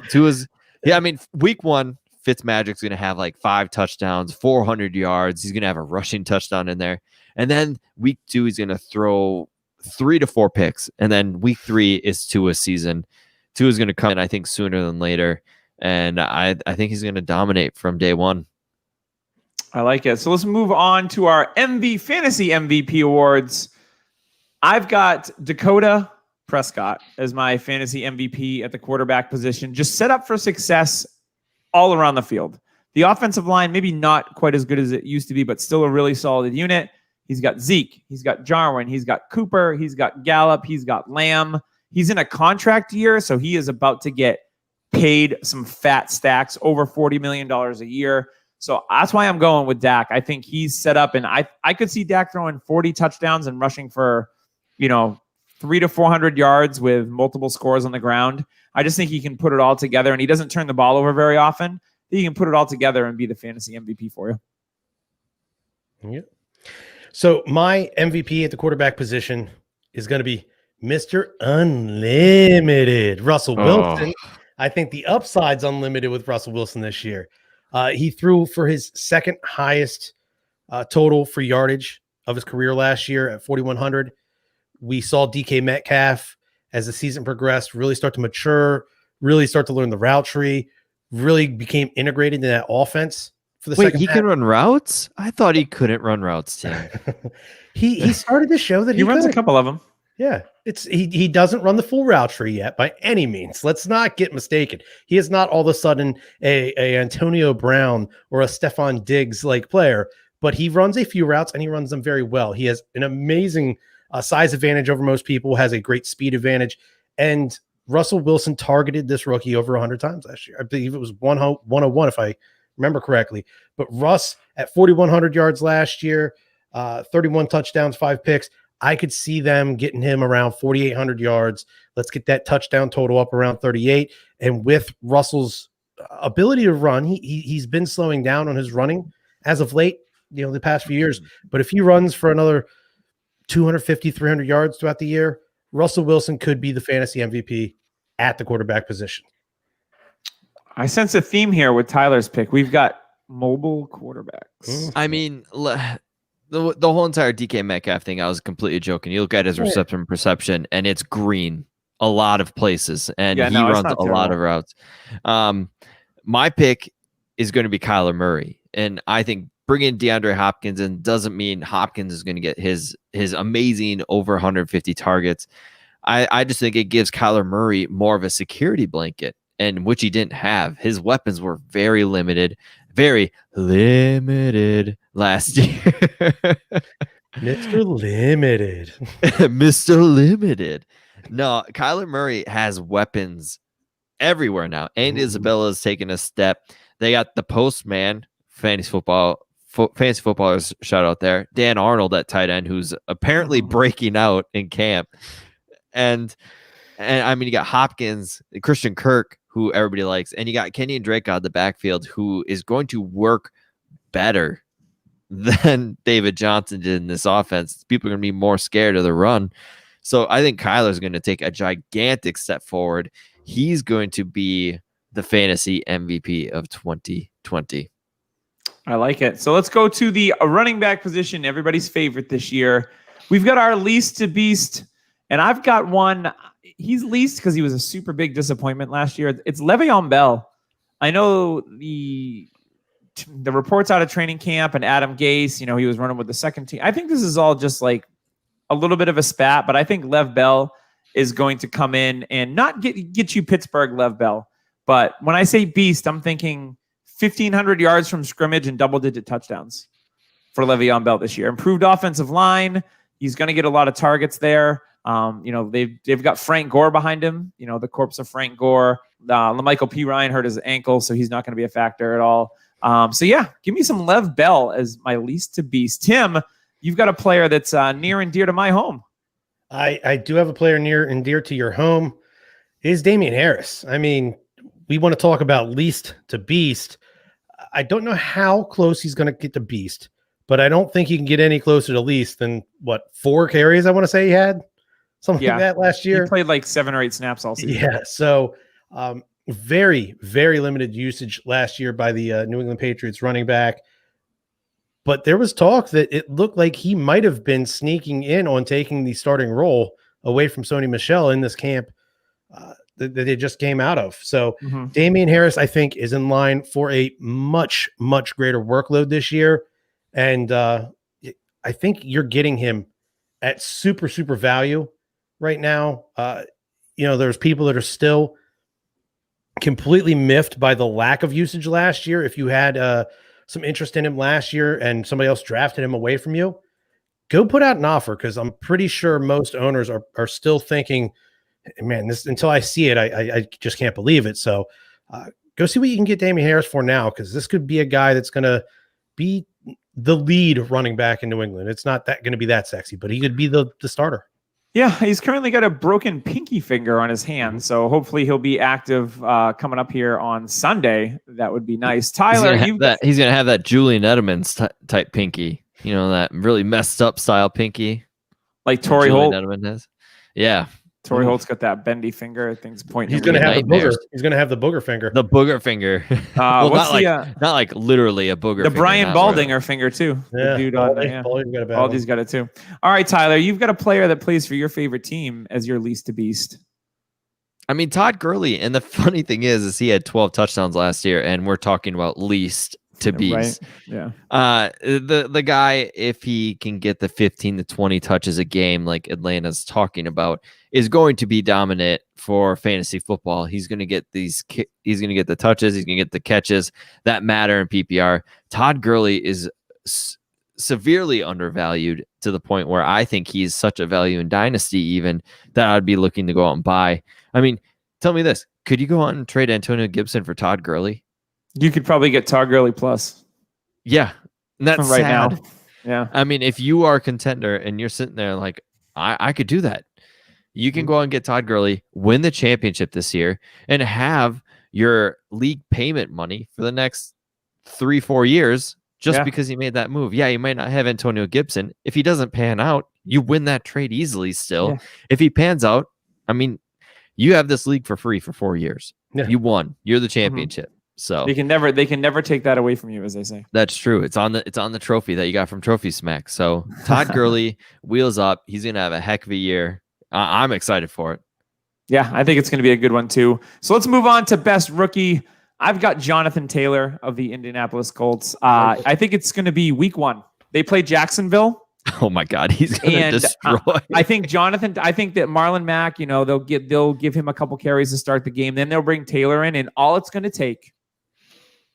B: Tua's. Yeah, I mean, week 1, Fitzmagic's going to have like 5 touchdowns, 400 yards. He's going to have a rushing touchdown in there. And then week 2, he's going to throw 3 to 4 picks. And then week 3 is Tua's season. Tua's going to come in, I think, sooner than later. And I think he's going to dominate from day 1.
A: I like it. So let's move on to our fantasy MVP awards. I've got Dakota Prescott as my fantasy MVP at the quarterback position, just set up for success all around the field. The offensive line, maybe not quite as good as it used to be, but still a really solid unit. He's got Zeke, he's got Jarwin, he's got Cooper, he's got Gallup, he's got Lamb. He's in a contract year, so he is about to get paid some fat stacks, over $40 million a year. So that's why I'm going with Dak. I think he's set up, and I could see Dak throwing 40 touchdowns and rushing for, 300 to 400 yards with multiple scores on the ground. I just think he can put it all together, and he doesn't turn the ball over very often. He can put it all together and be the fantasy MVP for you.
C: Yeah. So my MVP at the quarterback position is going to be Mr. Unlimited, Russell Wilson. I think the upside's unlimited with Russell Wilson this year. He threw for his second highest total for yardage of his career last year at 4,100. We saw DK Metcalf, as the season progressed, really start to mature, really start to learn the route tree, really became integrated in that offense for the second half.
B: He can run routes? I thought he couldn't run routes, Tim.
C: He started to show that he
A: runs
C: could.
A: a couple of them.
C: Yeah, he doesn't run the full route tree yet by any means. Let's not get mistaken. He is not all of a sudden a Antonio Brown or a Stephon Diggs like player, but he runs a few routes and he runs them very well. He has an amazing size advantage over most people, has a great speed advantage, and Russell Wilson targeted this rookie over 100 times last year. I believe it was 101 if I remember correctly. But Russ at 4,100 yards last year, 31 touchdowns, 5 picks. I could see them getting him around 4,800 yards. Let's get that touchdown total up around 38. And with Russell's ability to run, he's been slowing down on his running as of late, the past few years. But if he runs for another 250, 300 yards throughout the year, Russell Wilson could be the fantasy MVP at the quarterback position.
A: I sense a theme here with Tyler's pick. We've got mobile quarterbacks.
B: I mean, the whole entire DK Metcalf thing, I was completely joking. You look at his reception perception, and it's green a lot of places, and he runs a lot of routes. My pick is going to be Kyler Murray, and I think bringing DeAndre Hopkins in doesn't mean Hopkins is going to get his amazing over 150 targets. I just think it gives Kyler Murray more of a security blanket. and which he didn't have. His weapons were very limited last year.
C: Mr. Limited.
B: Mr. Limited. No, Kyler Murray has weapons everywhere now. And Isabella's taking a step. They got the postman, fantasy footballers shout out there. Dan Arnold at tight end, who's apparently breaking out in camp. And I mean, you got Hopkins, Christian Kirk, who everybody likes, and you got Kenyon Drake out of the backfield, who is going to work better than David Johnson did in this offense. People are going to be more scared of the run. So I think Kyler's going to take a gigantic step forward. He's going to be the fantasy MVP of 2020.
A: I like it. So let's go to the running back position, everybody's favorite this year. We've got our least to beast, and I've got one. He's least because he was a super big disappointment last year. It's Le'Veon Bell. I know the reports out of training camp and Adam Gase, he was running with the second team. I think this is all just like a little bit of a spat, but I think Lev Bell is going to come in and not get you Pittsburgh Lev Bell. But when I say beast, I'm thinking 1,500 yards from scrimmage and double-digit touchdowns for Le'Veon Bell this year. Improved offensive line. He's going to get a lot of targets there. They've got Frank Gore behind him. The corpse of Frank Gore. LaMichael P. Ryan hurt his ankle, so he's not going to be a factor at all. Give me some Lev Bell as my least to beast. Tim, you've got a player that's near and dear to my home.
C: I do have a player near and dear to your home. It is Damian Harris. I mean, we want to talk about least to beast. I don't know how close he's going to get to beast, but I don't think he can get any closer to least than 4 carries. I want to say he had something like that last year.
A: He played like 7 or 8 snaps all season.
C: Yeah. So very, very limited usage last year by the New England Patriots running back. But there was talk that it looked like he might have been sneaking in on taking the starting role away from Sony Michel in this camp that they just came out of. So Damian Harris, I think, is in line for a much, much greater workload this year. And I think you're getting him at super, super value right now. There's people that are still completely miffed by the lack of usage last year. If you had some interest in him last year and somebody else drafted him away from you, go put out an offer, because I'm pretty sure most owners are still thinking, man, this until I see it, I just can't believe it. So go see what you can get Damian Harris for now, because this could be a guy that's going to be the lead running back in New England. It's not that going to be that sexy, but he could be the starter.
A: Yeah, he's currently got a broken pinky finger on his hand, so hopefully he'll be active coming up here on Sunday. That would be nice. Tyler,
B: he's going to have that Julian Edelman type pinky. That really messed up style pinky.
A: Like Torrey Holt.
B: Edelman has. Yeah.
A: Torrey Holt's got that bendy finger. I think it's pointing.
C: He's going to have the booger. He's going to have the booger finger.
B: The booger finger. Well, not like literally a booger.
A: The Brian Baldinger finger too.
C: Yeah,
A: the dude
C: Baldy's
A: got it too. All right, Tyler, you've got a player that plays for your favorite team as your least to beast.
B: I mean, Todd Gurley, and the funny thing is he had 12 touchdowns last year, and we're talking about least to beast.
A: Right? Yeah.
B: The guy, if he can get the 15 to 20 touches a game, like Atlanta's talking about, is going to be dominant for fantasy football. He's going to get he's going to get the touches. He's going to get the catches that matter in PPR. Todd Gurley is severely undervalued to the point where I think he's such a value in Dynasty even that I'd be looking to go out and buy. I mean, tell me this. Could you go out and trade Antonio Gibson for Todd Gurley?
A: You could probably get Todd Gurley plus.
B: Yeah. And that's
A: right
B: sad.
A: now. Yeah.
B: I mean, if you are a contender and you're sitting there like, I could do that. You can go out and get Todd Gurley, win the championship this year, and have your league payment money for the next 3-4 years just because he made that move. Yeah, you might not have Antonio Gibson. If he doesn't pan out, you win that trade easily still. Yeah. If he pans out, I mean, you have this league for free for 4 years. Yeah. You won. You're the championship. So
A: they can never take that away from you, as they say.
B: That's true. It's on the trophy that you got from Trophy Smack. So Todd Gurley, wheels up. He's gonna have a heck of a year. I'm excited for it.
A: Yeah, I think it's going to be a good one too. So let's move on to best rookie. I've got Jonathan Taylor of the Indianapolis Colts. I think it's going to be week 1. They play Jacksonville.
B: Oh my God, he's gonna destroy.
A: I think that Marlon Mack, they'll give him a couple carries to start the game. Then they'll bring Taylor in, and all it's going to take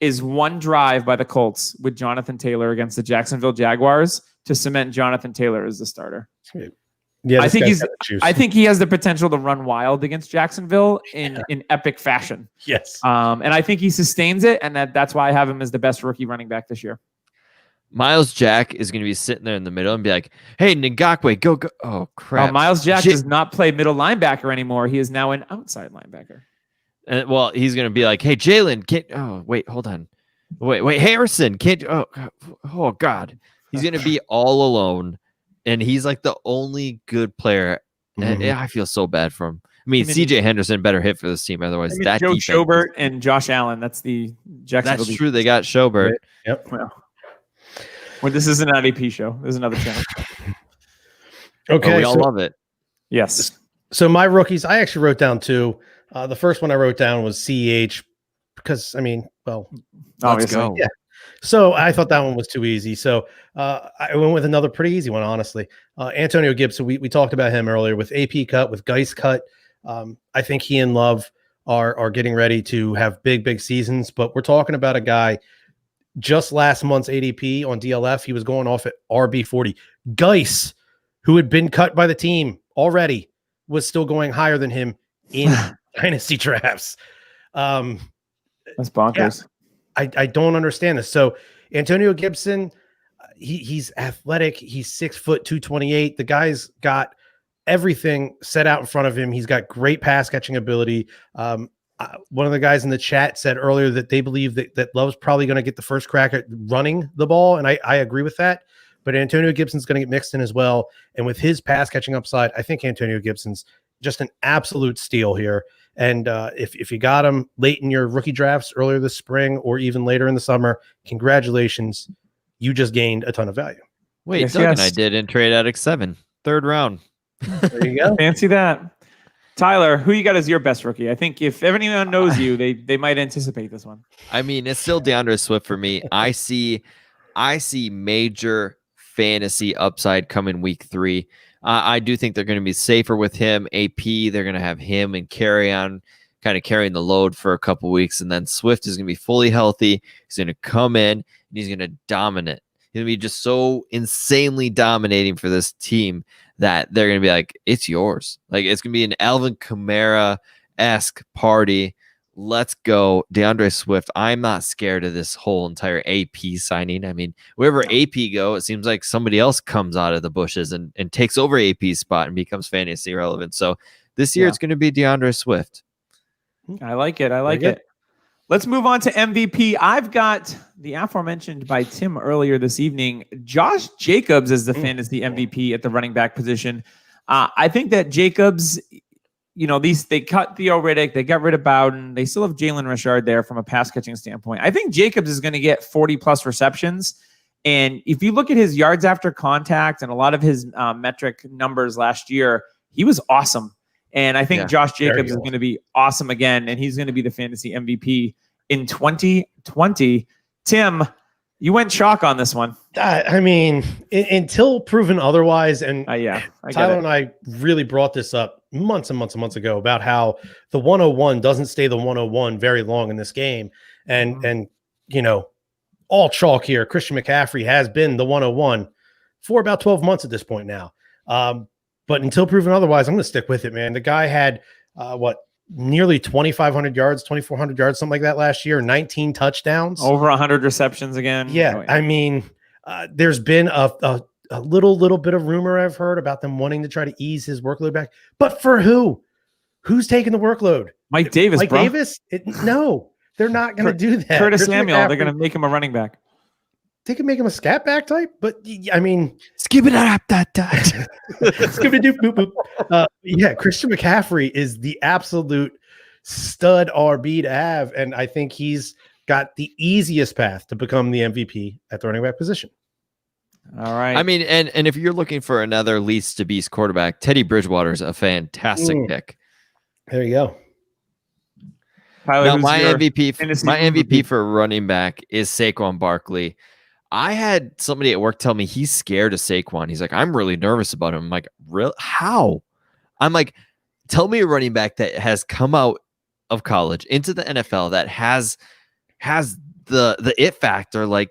A: is one drive by the Colts with Jonathan Taylor against the Jacksonville Jaguars to cement Jonathan Taylor as the starter.
C: Yeah,
A: I think he has the potential to run wild against Jacksonville in epic fashion.
C: Yes.
A: And I think he sustains it, and that's why I have him as the best rookie running back this year.
B: Miles Jack is going to be sitting there in the middle and be like, "Hey, Ngakwe, go!" Oh crap!
A: Miles Jack does not play middle linebacker anymore. He is now an outside linebacker.
B: And he's going to be like, "Hey, Jalen, can't." Oh, wait, hold on. Wait, Harrison, can't. Oh God, he's going to be all alone, and he's like the only good player. And I feel so bad for him. I mean, CJ Henderson better hit for this team. Otherwise, that
A: Joe Schobert and Josh Allen. That's the Jacksonville.
B: That's true. They got Schobert.
C: Yep.
A: Well, this is an IDP show. There's another channel.
B: Okay, we all love it.
A: Yes.
C: So my rookies, I actually wrote down two. The first one I wrote down was CEH because
B: let's go.
C: Yeah. So I thought that one was too easy. So I went with another pretty easy one, honestly. Antonio Gibson. We talked about him earlier with AP cut, with Geist cut. I think he and Love are getting ready to have big seasons. But we're talking about a guy. Just last month's ADP on DLF, he was going off at RB40. Geis, who had been cut by the team already, was still going higher than him in dynasty drafts.
A: That's bonkers.
C: Yeah, I don't understand this. So Antonio Gibson, he's athletic. He's 6 foot 228. The guy's got everything set out in front of him. He's got great pass catching ability. One of the guys in the chat said earlier that they believe that Love's probably going to get the first crack at running the ball. And I agree with that. But Antonio Gibson's going to get mixed in as well. And with his pass catching upside, I think Antonio Gibson's just an absolute steal here. And if you got him late in your rookie drafts earlier this spring or even later in the summer, congratulations. You just gained a ton of value.
B: Wait, Doug and I did in Trade Addict 7, 3rd round.
C: There you go.
A: Fancy that. Tyler, who you got as your best rookie? I think if anyone knows you, they might anticipate this one.
B: I mean, it's still DeAndre Swift for me. I see major fantasy upside coming week 3. I do think they're going to be safer with him. AP, they're going to have him and carrying the load for a couple weeks, and then Swift is going to be fully healthy. He's going to come in and he's going to dominate. He's going to be just so insanely dominating for this team that they're going to be like, it's yours. Like, it's going to be an Alvin Kamara-esque party. Let's go. DeAndre Swift. I'm not scared of this whole entire AP signing. I mean, wherever AP go, it seems like somebody else comes out of the bushes and takes over AP's spot and becomes fantasy relevant. So this year it's going to be DeAndre Swift.
A: I like it. Let's move on to MVP. I've got the aforementioned by Tim earlier this evening, Josh Jacobs as the fantasy MVP at the running back position. I think that Jacobs, they cut Theo Riddick, they got rid of Bowden, they still have Jalen Richard there from a pass catching standpoint. I think Jacobs is going to get 40 plus receptions. And if you look at his yards after contact and a lot of his metric numbers last year, he was awesome. And I think Josh Jacobs is going to be awesome again, and he's going to be the fantasy MVP in 2020. Tim, you went chalk on this one.
C: I mean, until proven otherwise, and Tyler and I really brought this up months and months and months ago about how the 101 doesn't stay the 101 very long in this game. And all chalk here. Christian McCaffrey has been the 101 for about 12 months at this point now. But until proven otherwise, I'm going to stick with it, man. The guy had nearly 2,500 yards, 2,400 yards, something like that last year, 19 touchdowns.
A: Over 100 receptions again.
C: Yeah. I mean, there's been a little bit of rumor I've heard about them wanting to try to ease his workload back. But for who? Who's taking the workload?
A: Mike Davis,
C: Mike Davis? No, they're not going to do that.
A: Curtis Samuel, they're going to make him a running back.
C: They can make him a scat back type, but I mean,
B: skip it up that
C: skip it boop boop. Christian McCaffrey is the absolute stud RB to have, and I think he's got the easiest path to become the MVP at the running back position.
A: All right.
B: I mean, and if you're looking for another Lease to Beast quarterback, Teddy Bridgewater is a fantastic pick.
C: There you go.
B: Tyler, now, my MVP for running back is Saquon Barkley. I had somebody at work tell me he's scared of Saquon. He's like, I'm really nervous about him. I'm like, really? How? I'm like, tell me a running back that has come out of college into the NFL that has the it factor like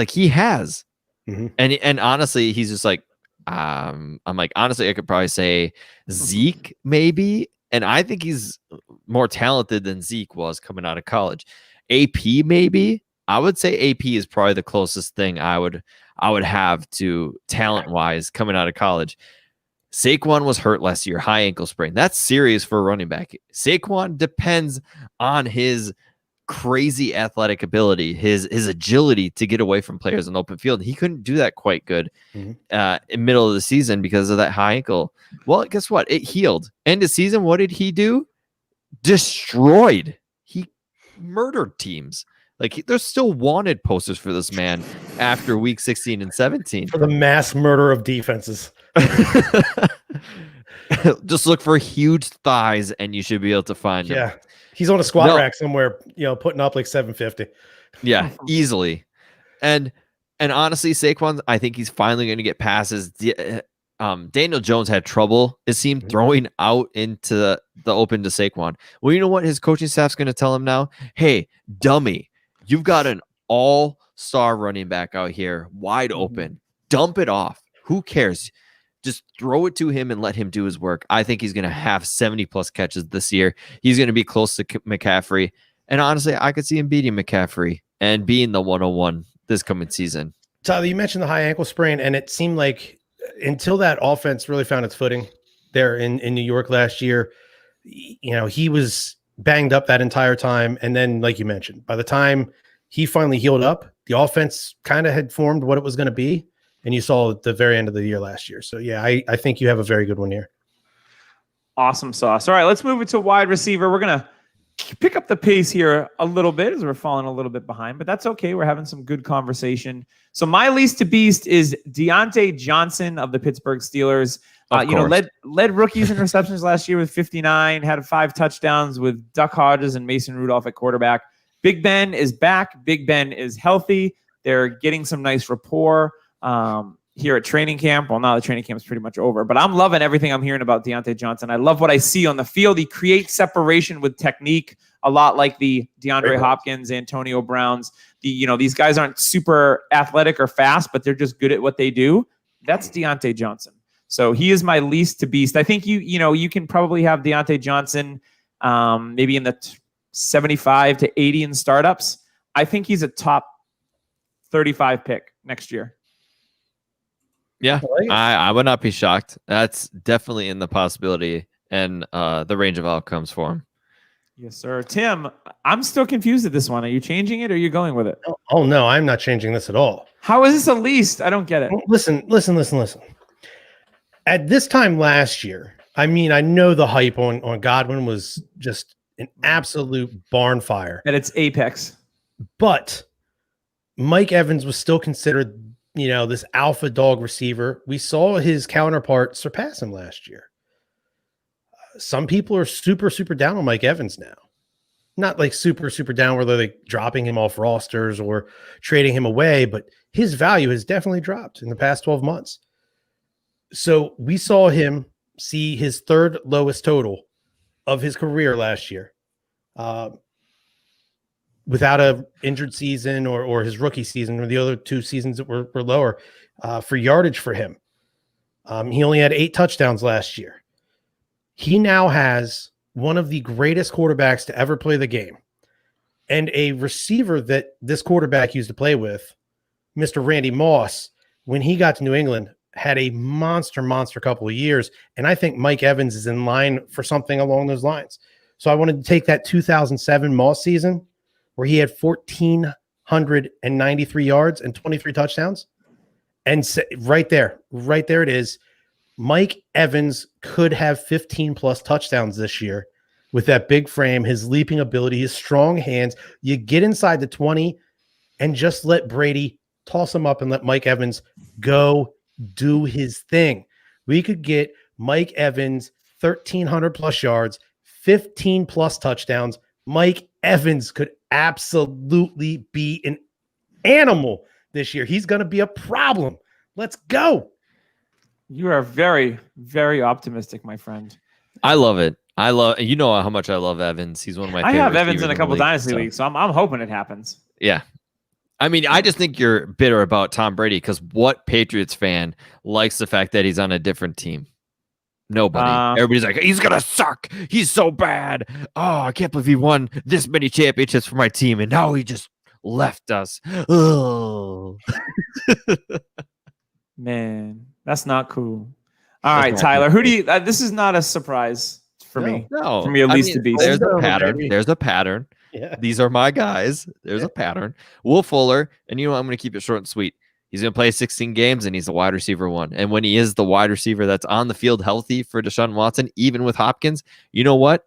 B: he has.
C: Mm-hmm.
B: And honestly, he's just like, I'm like, honestly, I could probably say Zeke maybe. And I think he's more talented than Zeke was coming out of college. AP maybe. I would say AP is probably the closest thing I would have to talent wise coming out of college. Saquon was hurt last year, high ankle sprain. That's serious for a running back. Saquon depends on his crazy athletic ability, his agility to get away from players in open field. He couldn't do that quite good in middle of the season because of that high ankle. Well, guess what? It healed. End of season, what did he do? Destroyed. He murdered teams. Like, there's still wanted posters for this man after week 16 and 17.
C: For the mass murder of defenses.
B: Just look for huge thighs and you should be able to find him.
C: Yeah. He's on a squat rack somewhere, putting up like 750.
B: Yeah, easily. And honestly, Saquon, I think he's finally going to get passes. Daniel Jones had trouble, it seemed, throwing out into the open to Saquon. Well, you know what his coaching staff's going to tell him now? Hey, dummy, you've got an all-star running back out here, wide open. Dump it off. Who cares? Just throw it to him and let him do his work. I think he's going to have 70-plus catches this year. He's going to be close to McCaffrey. And honestly, I could see him beating McCaffrey and being the 101 this coming season.
C: Tyler, you mentioned the high ankle sprain, and it seemed like until that offense really found its footing there in New York last year, he was banged up that entire time. And then, like you mentioned, by the time he finally healed up, the offense kind of had formed what it was going to be. And you saw at the very end of the year last year. So, yeah, I think you have a very good one here.
A: Awesome sauce. All right, let's move it to wide receiver. We're going to pick up the pace here a little bit as we're falling a little bit behind, but that's okay. We're having some good conversation. So my least to beast is Deontay Johnson of the Pittsburgh Steelers. Led rookies in receptions last year with 59, had 5 touchdowns with Duck Hodges and Mason Rudolph at quarterback. Big Ben is back. Big Ben is healthy. They're getting some nice rapport here at training camp. Well, now the training camp is pretty much over, but I'm loving everything I'm hearing about Deontay Johnson. I love what I see on the field. He creates separation with technique, a lot like the DeAndre Hopkins, Antonio Browns. These guys aren't super athletic or fast, but they're just good at what they do. That's Deontay Johnson. So he is my least to beast. I think you can probably have Deontay Johnson maybe in the 75 to 80 in startups. I think he's a top 35 pick next year.
B: Yeah, I would not be shocked. That's definitely in the possibility and the range of outcomes for him.
A: Yes, sir. Tim, I'm still confused at this one. Are you changing it or are you going with it?
C: Oh no, I'm not changing this at all.
A: How is this a least? I don't get it.
C: Listen. At this time last year, I know the hype on Godwin was just an absolute barn fire.
A: At its apex.
C: But Mike Evans was still considered this alpha dog receiver. We saw his counterpart surpass him last year. Some people are super, super down on Mike Evans now. Not like super, super down where they're like dropping him off rosters or trading him away, but his value has definitely dropped in the past 12 months. So we saw him see his third lowest total of his career last year. Without a injured season or his rookie season or the other 2 seasons that were lower for yardage for him. He only had 8 touchdowns last year. He now has one of the greatest quarterbacks to ever play the game and a receiver that this quarterback used to play with, Mr. Randy Moss, when he got to New England, had a monster couple of years. And I think Mike Evans is in line for something along those lines. So I wanted to take that 2007 Moss season where he had 1,493 yards and 23 touchdowns. And right there it is. Mike Evans could have 15-plus touchdowns this year with that big frame, his leaping ability, his strong hands. You get inside the 20 and just let Brady toss him up and let Mike Evans go do his thing. We could get Mike Evans 1,300-plus yards, 15-plus touchdowns. Mike Evans could absolutely be an animal this year. He's going to be a problem. Let's go.
A: You are very, very optimistic, my friend.
B: I love it. You know how much I love Evans. He's one of my favorite.
A: I have Evans
B: receivers
A: in a
B: the
A: couple
B: league,
A: dynasty leagues, so I'm hoping it happens.
B: Yeah. I mean, I just think you're bitter about Tom Brady because what Patriots fan likes the fact that he's on a different team? Nobody. Everybody's like, he's going to suck. He's so bad. Oh, I can't believe he won this many championships for my team, and now he just left us. Oh.
A: Man, that's not cool. All right, Tyler, who do you this is not a surprise for me.
B: No.
A: For me, at least to be.
B: There's a pattern. There's a pattern.
C: Yeah.
B: These are my guys. There's a pattern. Will Fuller, and you know what? I'm going to keep it short and sweet. He's going to play 16 games, and he's the wide receiver 1. And when he is the wide receiver that's on the field healthy for Deshaun Watson, even with Hopkins, you know what?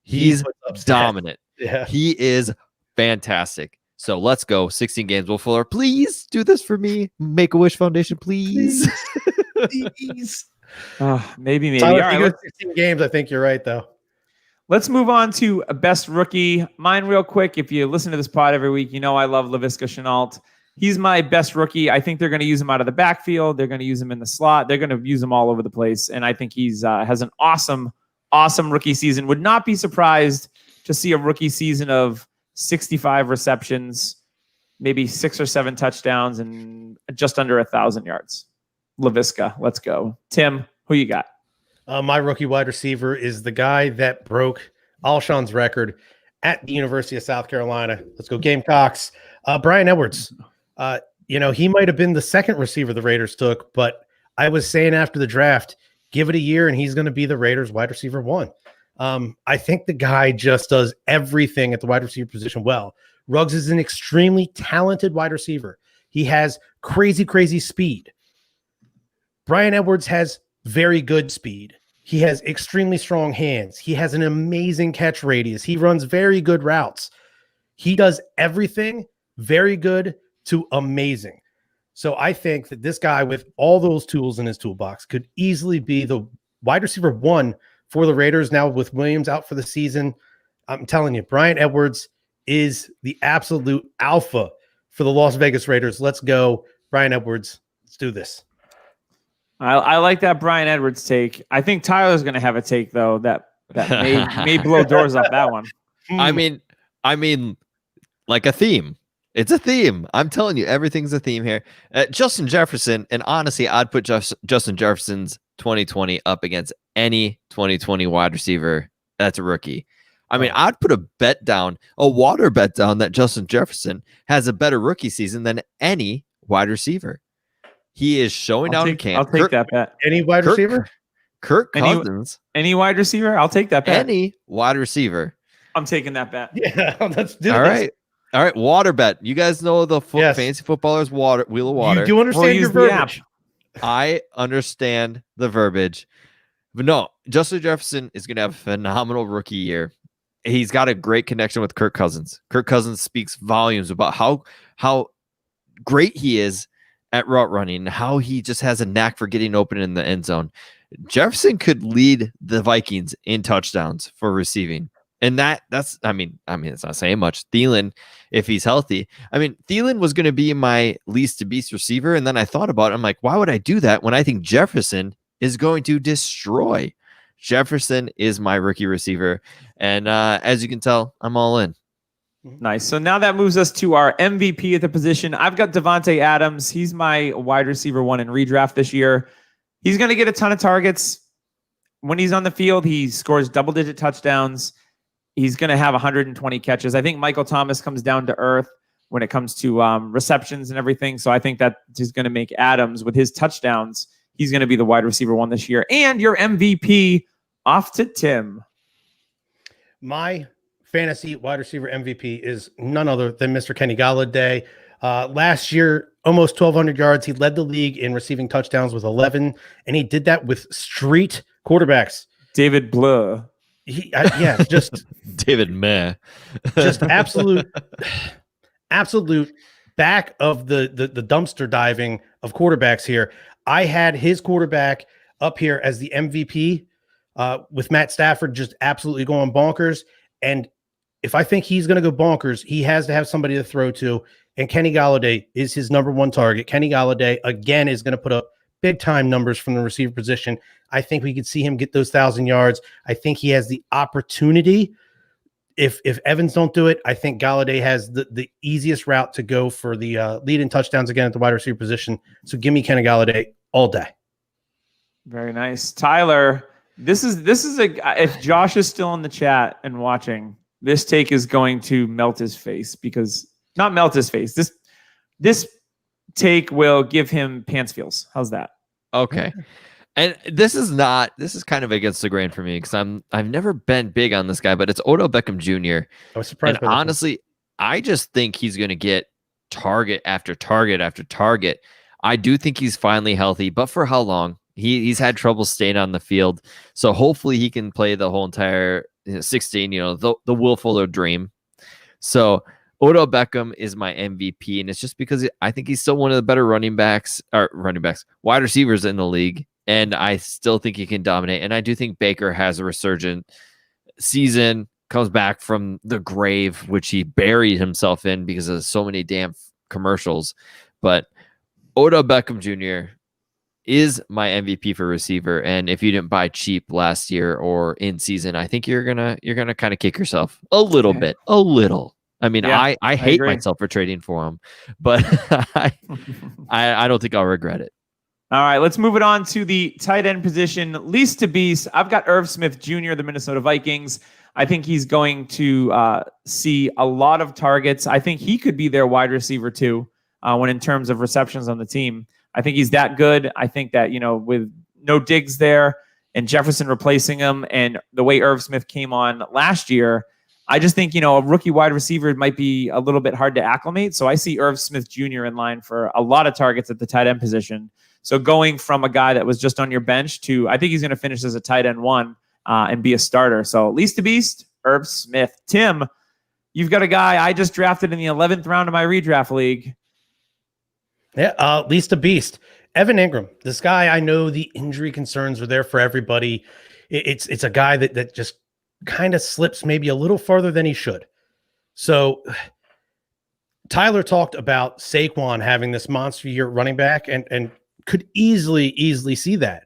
B: He's dominant.
C: Yeah.
B: He is fantastic. So let's go. 16 games. Will Fuller, please do this for me. Make-A-Wish Foundation, please.
C: Please.
A: Maybe.
C: Tyler,
A: All
C: if
A: right,
C: you go 16 games, I think you're right, though.
A: let's move on to best rookie. Mine real quick. If you listen to this pod every week, you know I love Laviska Shenault. He's my best rookie. I think they're going to use him out of the backfield. They're going to use him in the slot. They're going to use him all over the place. And I think he's has an awesome rookie season. Would not be surprised to see a rookie season of 65 receptions, maybe 6 or 7 touchdowns, and just under 1,000 yards. Laviska, let's go. Tim, who you got?
C: My rookie wide receiver is the guy that broke Alshon's record at the University of South Carolina. Let's go Gamecocks. Brian Edwards. He might have been the second receiver the Raiders took, but I was saying after the draft, give it a year and he's going to be the Raiders wide receiver 1. I think the guy just does everything at the wide receiver position well. Ruggs is an extremely talented wide receiver. He has crazy speed. Brian Edwards has very good speed. He has extremely strong hands. He has an amazing catch radius. He runs very good routes. He does everything very good to amazing. So I think that this guy with all those tools in his toolbox could easily be the wide receiver 1 for the Raiders. Now with Williams out for the season, I'm telling you, Brian Edwards is the absolute alpha for the Las Vegas Raiders. Let's go, Brian Edwards. Let's do this.
A: I like that Brian Edwards take. I think Tyler's going to have a take though that may blow doors up that one.
B: I mean, like a theme. It's a theme. I'm telling you, everything's a theme here. Justin Jefferson, and honestly, I'd put Justin Jefferson's 2020 up against any 2020 wide receiver that's a rookie. I mean, I'd put a water bet down that Justin Jefferson has a better rookie season than any wide receiver. He is showing out in camp.
A: I'll take that bet.
C: Any wide receiver?
B: Kirk Cousins.
A: Any wide receiver? I'll take that bet.
B: Any wide receiver.
A: I'm taking that bet.
C: Yeah, let's do
B: All
C: this.
B: All right, water bet. You guys know the fancy footballers wheel of water.
C: You do understand your verbiage.
B: I understand the verbiage. But no, Justin Jefferson is going to have a phenomenal rookie year. He's got a great connection with Kirk Cousins. Kirk Cousins speaks volumes about how great he is at route running, how he just has a knack for getting open in the end zone. Jefferson could lead the Vikings in touchdowns for receiving. And that's I mean, it's not saying much. Thielen, if he's healthy. I mean, Thielen was going to be my least to beast receiver. And then I thought about it. I'm like, why would I do that when I think Jefferson is going to destroy? Jefferson is my rookie receiver. And as you can tell, I'm all in.
A: Nice. So now that moves us to our MVP at the position. I've got Devontae Adams. He's my wide receiver 1 in redraft this year. He's going to get a ton of targets. When he's on the field, he scores double-digit touchdowns. He's going to have 120 catches. I think Michael Thomas comes down to earth when it comes to receptions and everything. So I think that is going to make Adams, with his touchdowns, he's going to be the wide receiver 1 this year. And your MVP, off to Tim.
C: My fantasy wide receiver MVP is none other than Mr. Kenny Golladay. Last year, almost 1,200 yards. He led the league in receiving touchdowns with 11, and he did that with street quarterbacks.
A: David Blue.
C: Just
B: David Meh.
C: Just absolute back of the dumpster diving of quarterbacks here. I had his quarterback up here as the MVP with Matt Stafford just absolutely going bonkers. And if I think he's going to go bonkers, he has to have somebody to throw to. And Kenny Golladay is his number one target. Kenny Golladay, again, is going to put up big time numbers from the receiver position. I think we could see him get those 1,000 yards. I think he has the opportunity. If Evans don't do it, I think Golladay has the easiest route to go for the lead in touchdowns again at the wide receiver position. So give me Kenny Golladay all day.
A: Very nice. Tyler, this is if Josh is still in the chat and watching, this take is going to melt his face because not melt his face. This take will give him pants feels. How's that?
B: Okay. And this is kind of against the grain for me because I've never been big on this guy, but it's Odell Beckham Jr.
C: I was surprised.
B: And honestly, I just think he's going to get target after target after target. I do think he's finally healthy, but for how long? He's had trouble staying on the field. So hopefully he can play the whole entire 16, the Will Fuller dream. So Odell Beckham is my MVP, and it's just because I think he's still one of the better wide receivers in the league, and I still think he can dominate. And I do think Baker has a resurgent season, comes back from the grave, which he buried himself in because of so many damn commercials. But Odell Beckham Jr. is my MVP for receiver, and if you didn't buy cheap last year or in season, I think you're gonna kind of kick yourself a little bit. I mean, yeah, I hate myself for trading for him, but I don't think I'll regret it.
A: All right, let's move it on to the tight end position. Lease to beast. I've got Irv Smith Jr., the Minnesota Vikings. I think he's going to see a lot of targets. I think he could be their wide receiver too, when in terms of receptions on the team. I think he's that good. I think that, with no Diggs there and Jefferson replacing him and the way Irv Smith came on last year, I just think, a rookie wide receiver might be a little bit hard to acclimate. So I see Irv Smith Jr. in line for a lot of targets at the tight end position. So going from a guy that was just on your bench to, I think he's going to finish as a tight end 1 and be a starter. So least to beast, Irv Smith. Tim, you've got a guy I just drafted in the 11th round of my redraft league.
C: Yeah, least to beast. Evan Ingram. This guy, I know the injury concerns are there for everybody. It's a guy that just kind of slips maybe a little farther than he should. So Tyler talked about Saquon having this monster year running back and could easily see that.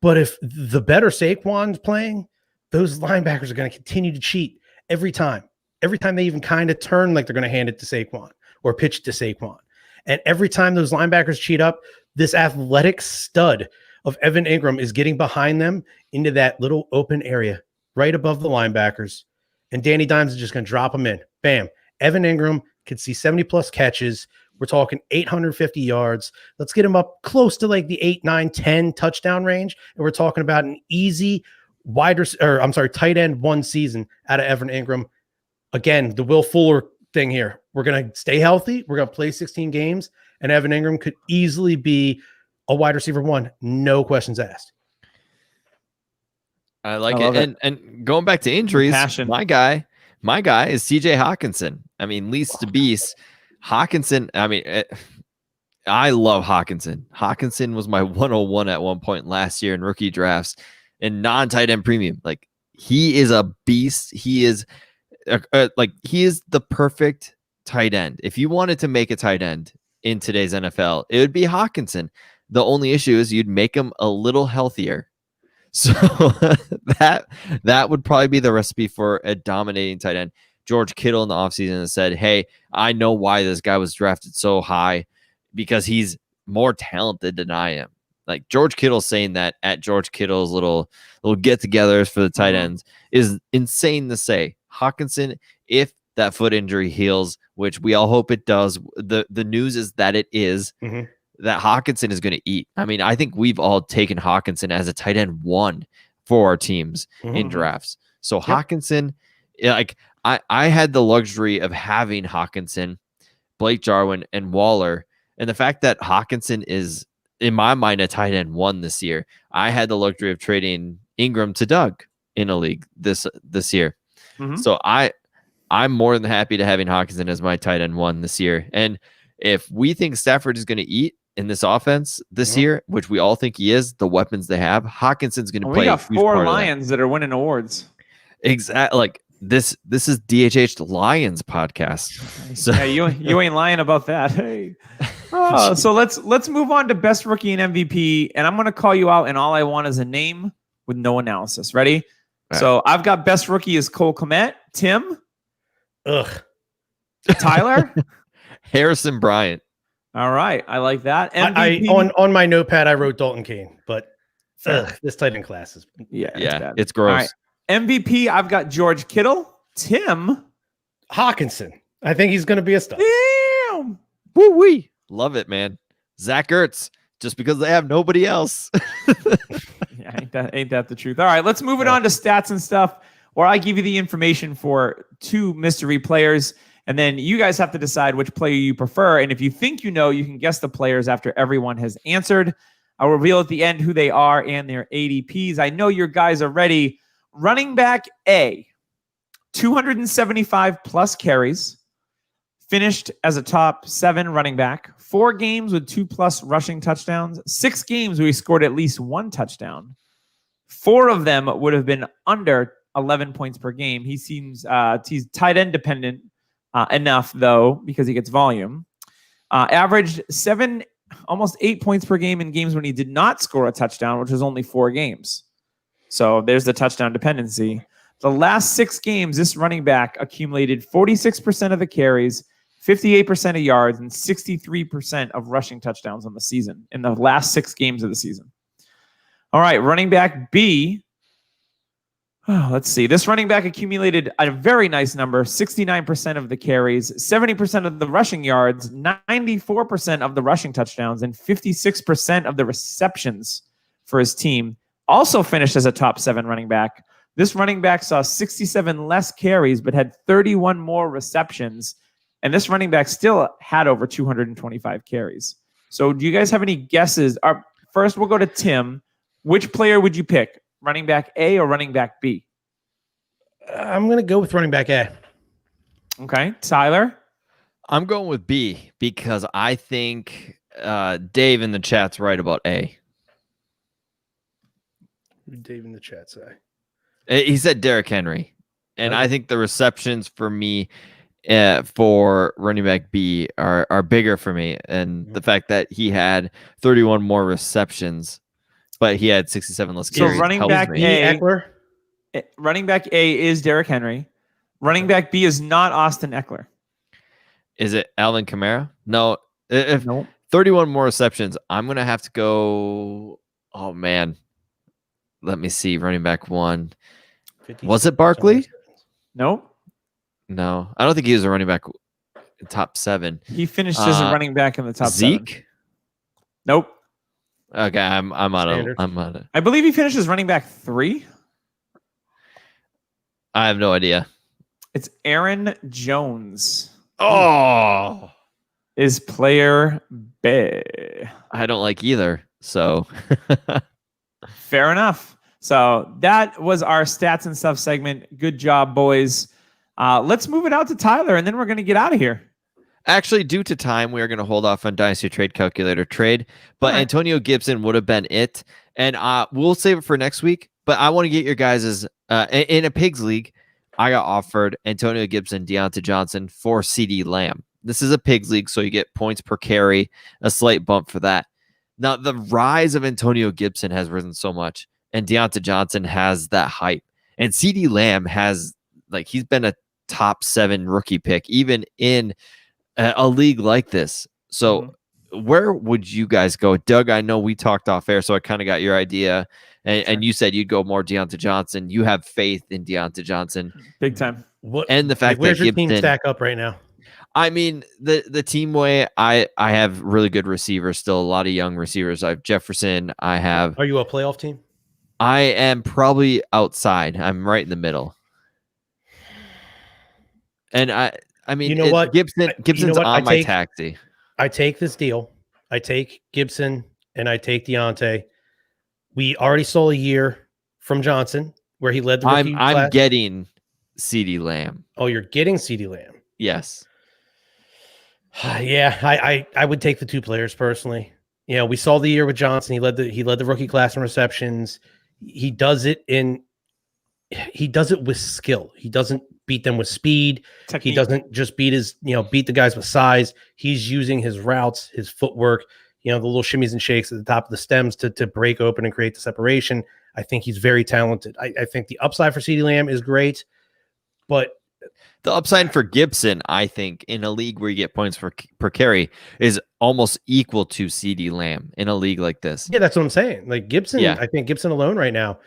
C: But if the better Saquon's playing, those linebackers are going to continue to cheat every time. Every time they even kind of turn like they're going to hand it to Saquon or pitch it to Saquon. And every time those linebackers cheat up, this athletic stud of Evan Ingram is getting behind them into that little open area right above the linebackers. And Danny Dimes is just going to drop them in. Bam. Evan Ingram could see 70-plus catches. We're talking 850 yards. Let's get him up close to like the 8, 9, 10 touchdown range. And we're talking about an easy tight end 1 season out of Evan Ingram. Again, the Will Fuller thing here. We're going to stay healthy. We're going to play 16 games. And Evan Ingram could easily be a wide receiver 1. No questions asked.
B: I like it. And going back to injuries, my guy is CJ Hawkinson. I mean, least to beast. Hawkinson, I love Hawkinson. Hawkinson was my 101 at one point last year in rookie drafts and non-tight end premium. Like, he is a beast. He is he is the perfect tight end. If you wanted to make a tight end in today's NFL, it would be Hawkinson. The only issue is you'd make him a little healthier. So that would probably be the recipe for a dominating tight end. George Kittle in the offseason has said, hey, I know why this guy was drafted so high, because he's more talented than I am. Like, George Kittle saying that at George Kittle's little get-togethers for the tight ends is insane to say. Hawkinson, if that foot injury heals, which we all hope it does, the news is that it is, that Hawkinson is going to eat. I mean, I think we've all taken Hawkinson as a tight end 1 for our teams in drafts. So Hawkinson, like, I had the luxury of having Hawkinson, Blake Jarwin, and Waller. And the fact that Hawkinson is, in my mind, a tight end 1 this year, I had the luxury of trading Ingram to Doug in a league this year. So I'm more than happy to having Hawkinson as my tight end 1 this year. And if we think Stafford is going to eat in this offense this year, which we all think he is, the weapons they have, Hawkinson's going to play.
A: We got 4 Lions that are winning awards.
B: Exactly. Like, This is DHH Lions podcast. So
A: Yeah, you ain't lying about that. Hey. Oh, so let's move on to best rookie and MVP, and I'm gonna call you out, and all I want is a name with no analysis. Ready?
B: All
A: So I've got best rookie is Cole Kmet. Tim?
C: Ugh.
A: Tyler?
B: Harrison Bryant.
A: All right, I like that.
C: I
A: MVP?
C: on my notepad I wrote Dalton Kane, but this tight end class is
A: Yeah,
B: Yeah,
A: bad.
B: it's gross.
A: All right. MVP, I've got George Kittle. Tim?
C: Hawkinson. I think he's going to be a star.
A: Damn.
B: Woo wee. Love it, man. Zach Ertz, just because they have nobody else.
A: Yeah, ain't that the truth? All right, let's move it on to stats and stuff, where I give you the information for 2 mystery players, and then you guys have to decide which player you prefer. And if you think you know, you can guess the players after everyone has answered. I'll reveal at the end who they are and their ADPs. I know your guys are ready. Running back A, 275 plus carries, finished as a top 7 running back, 4 games with 2+ rushing touchdowns, 6 games where he scored at least 1 touchdown. 4 of them would have been under 11 points per game. He seems he's tight end dependent enough, though, because he gets volume. Averaged 7, almost 8 points per game in games when he did not score a touchdown, which was only 4 games. So there's the touchdown dependency. The last 6 games, this running back accumulated 46% of the carries, 58% of yards, and 63% of rushing touchdowns on the season in the last 6 games of the season. All right, running back B. Oh, let's see. This running back accumulated a very nice number, 69% of the carries, 70% of the rushing yards, 94% of the rushing touchdowns, and 56% of the receptions for his team. Also finished as a top 7 running back. This running back saw 67 less carries, but had 31 more receptions. And this running back still had over 225 carries. So do you guys have any guesses? First, we'll go to Tim. Which player would you pick? Running back A or running back B?
C: I'm going to go with running back A.
A: Okay. Tyler?
B: I'm going with B because I think Dave in the chat's right about A.
C: Dave in the chat say.
B: He said Derrick Henry. And
C: Okay.
B: I think the receptions for me for running back B are bigger for me. And the fact that he had 31 more receptions, but he had 67 less
A: So
B: carries.
A: running
B: helps
A: back
B: me.
A: A-
C: Eckler.
A: Running back A is Derrick Henry. Running back B is not Austin Eckler.
B: Is it Alvin Kamara? No. If
A: Nope.
B: 31 more receptions, I'm going to have to go. Oh, man. Let me see. Running back 1. Was it Barkley?
A: Nope.
B: No. I don't think he was a running back top 7.
A: He finished as a running back in the top 7.
B: Zeke?
A: Nope.
B: Okay, I'm out of
C: Standard.
B: I'm out of
A: I believe he finished as running back 3.
B: I have no idea.
A: It's Aaron Jones
B: Oh,
A: is player B.
B: I don't like either. So
A: Fair enough. So that was our stats and stuff segment. Good job, boys. Let's move it out to Tyler, and then we're going to get out of here.
B: actually, due to time, we are going to hold off on Dynasty Trade Calculator trade, but
A: Alright.
B: Antonio Gibson would have been it. And we'll save it for next week. But I want to get your guys' in a Pigs League. I got offered Antonio Gibson, Deontay Johnson for CD Lamb. This is a Pigs League, so you get points per carry, a slight bump for that. Now, the rise of Antonio Gibson has risen so much, and Deontay Johnson has that hype. And CD Lamb has, he's been a top 7 rookie pick, even in a league like this. So where would you guys go? Doug, I know we talked off air, so I kind of got your idea. And you said you'd go more Deontay Johnson. You have faith in Deontay Johnson.
A: Big time.
C: What?
B: And the fact
C: Where's
B: that
C: your team
B: Gibson,
C: stack up right now?
B: I mean, the team way, I have really good receivers, still a lot of young receivers. I have Jefferson. I
C: Are you a playoff team?
B: am probably outside. I'm right in the middle. And I mean,
C: You know what?
B: Gibson's
C: what?
B: on my taxi.
C: I take this deal. I take Gibson and I take Deontay. We already saw a year from Johnson where he led the rookie
B: I'm
C: class.
B: getting CD Lamb.
C: Oh, you're getting CeeDee Lamb.
B: Yes.
C: Yeah, I would take the 2 players personally. You know, we saw the year with Johnson. He led the rookie class in receptions. He does it in he does it with skill. He doesn't beat them with speed.
A: Technique.
C: He doesn't just beat the guys with size. He's using his routes, his footwork, the little shimmies and shakes at the top of the stems to break open and create the separation. I think he's very talented. I think the upside for CeeDee Lamb is great, but
B: the upside for Gibson, I think, in a league where you get points per carry is almost equal to CeeDee Lamb in a league like this.
C: Yeah, that's what I'm saying. Like Gibson, I think Gibson alone right now,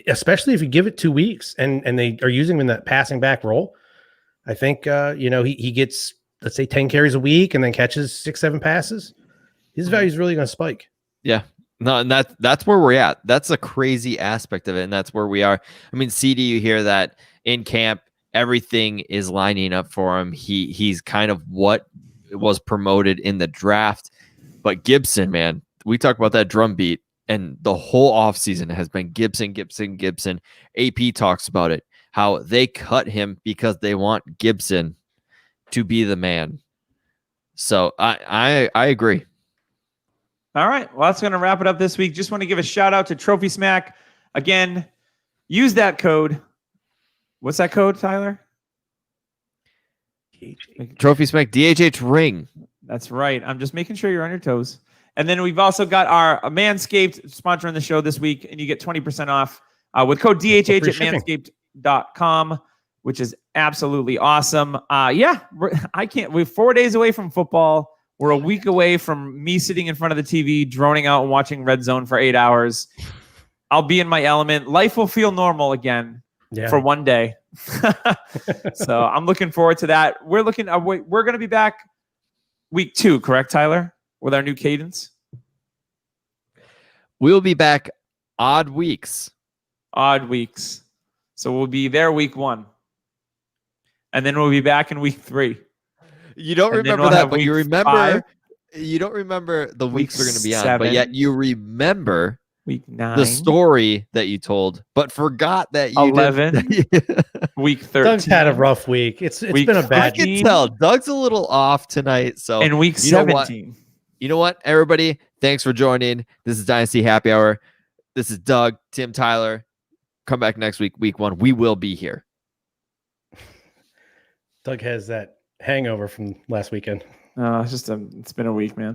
C: especially if you give it 2 weeks and they are using him in that passing back role, I think, he gets, let's say 10 carries a week and then catches 6-7 passes. His value is really going to spike.
B: Yeah. No, and that's where we're at. That's a crazy aspect of it, and that's where we are. I mean, CD, you hear that in camp, everything is lining up for him. He's kind of what was promoted in the draft. But Gibson, man, we talk about that drum beat, and the whole offseason has been Gibson. AP talks about it, how they cut him because they want Gibson to be the man. So I agree.
A: All right. Well, that's going to wrap it up this week. Just want to give a shout out to Trophy Smack. Again, use that code. What's that code, Tyler?
B: Trophy Smack DHH ring.
A: That's right. I'm just making sure you're on your toes. And then we've also got our Manscaped sponsoring the show this week, and you get 20% off with code DHH at manscaped.com, which is absolutely awesome. We're 4 days away from football. We're a week away from me sitting in front of the TV, droning out and watching Red Zone for 8 hours. I'll be in my element. Life will feel normal again for 1 day. So I'm looking forward to that. We're going to be back week 2, correct, Tyler, with our new cadence?
B: We'll be back odd weeks.
A: So we'll be there week 1. And then we'll be back in week 3.
B: You don't remember that, but you remember 5. You don't remember the weeks we're going to be on, but yet you remember
A: week 9,
B: the story that you told, but forgot that you
A: 11, week 13.
C: Doug's had a rough week. It's been a bad.
B: I can tell Doug's a little off tonight. So
A: and week 17.
B: You know what, everybody? Thanks for joining. This is Dynasty Happy Hour. This is Doug, Tim, Tyler. Come back next week, week 1. We will be here.
C: Doug has that hangover from last weekend.
A: It's been a week, man.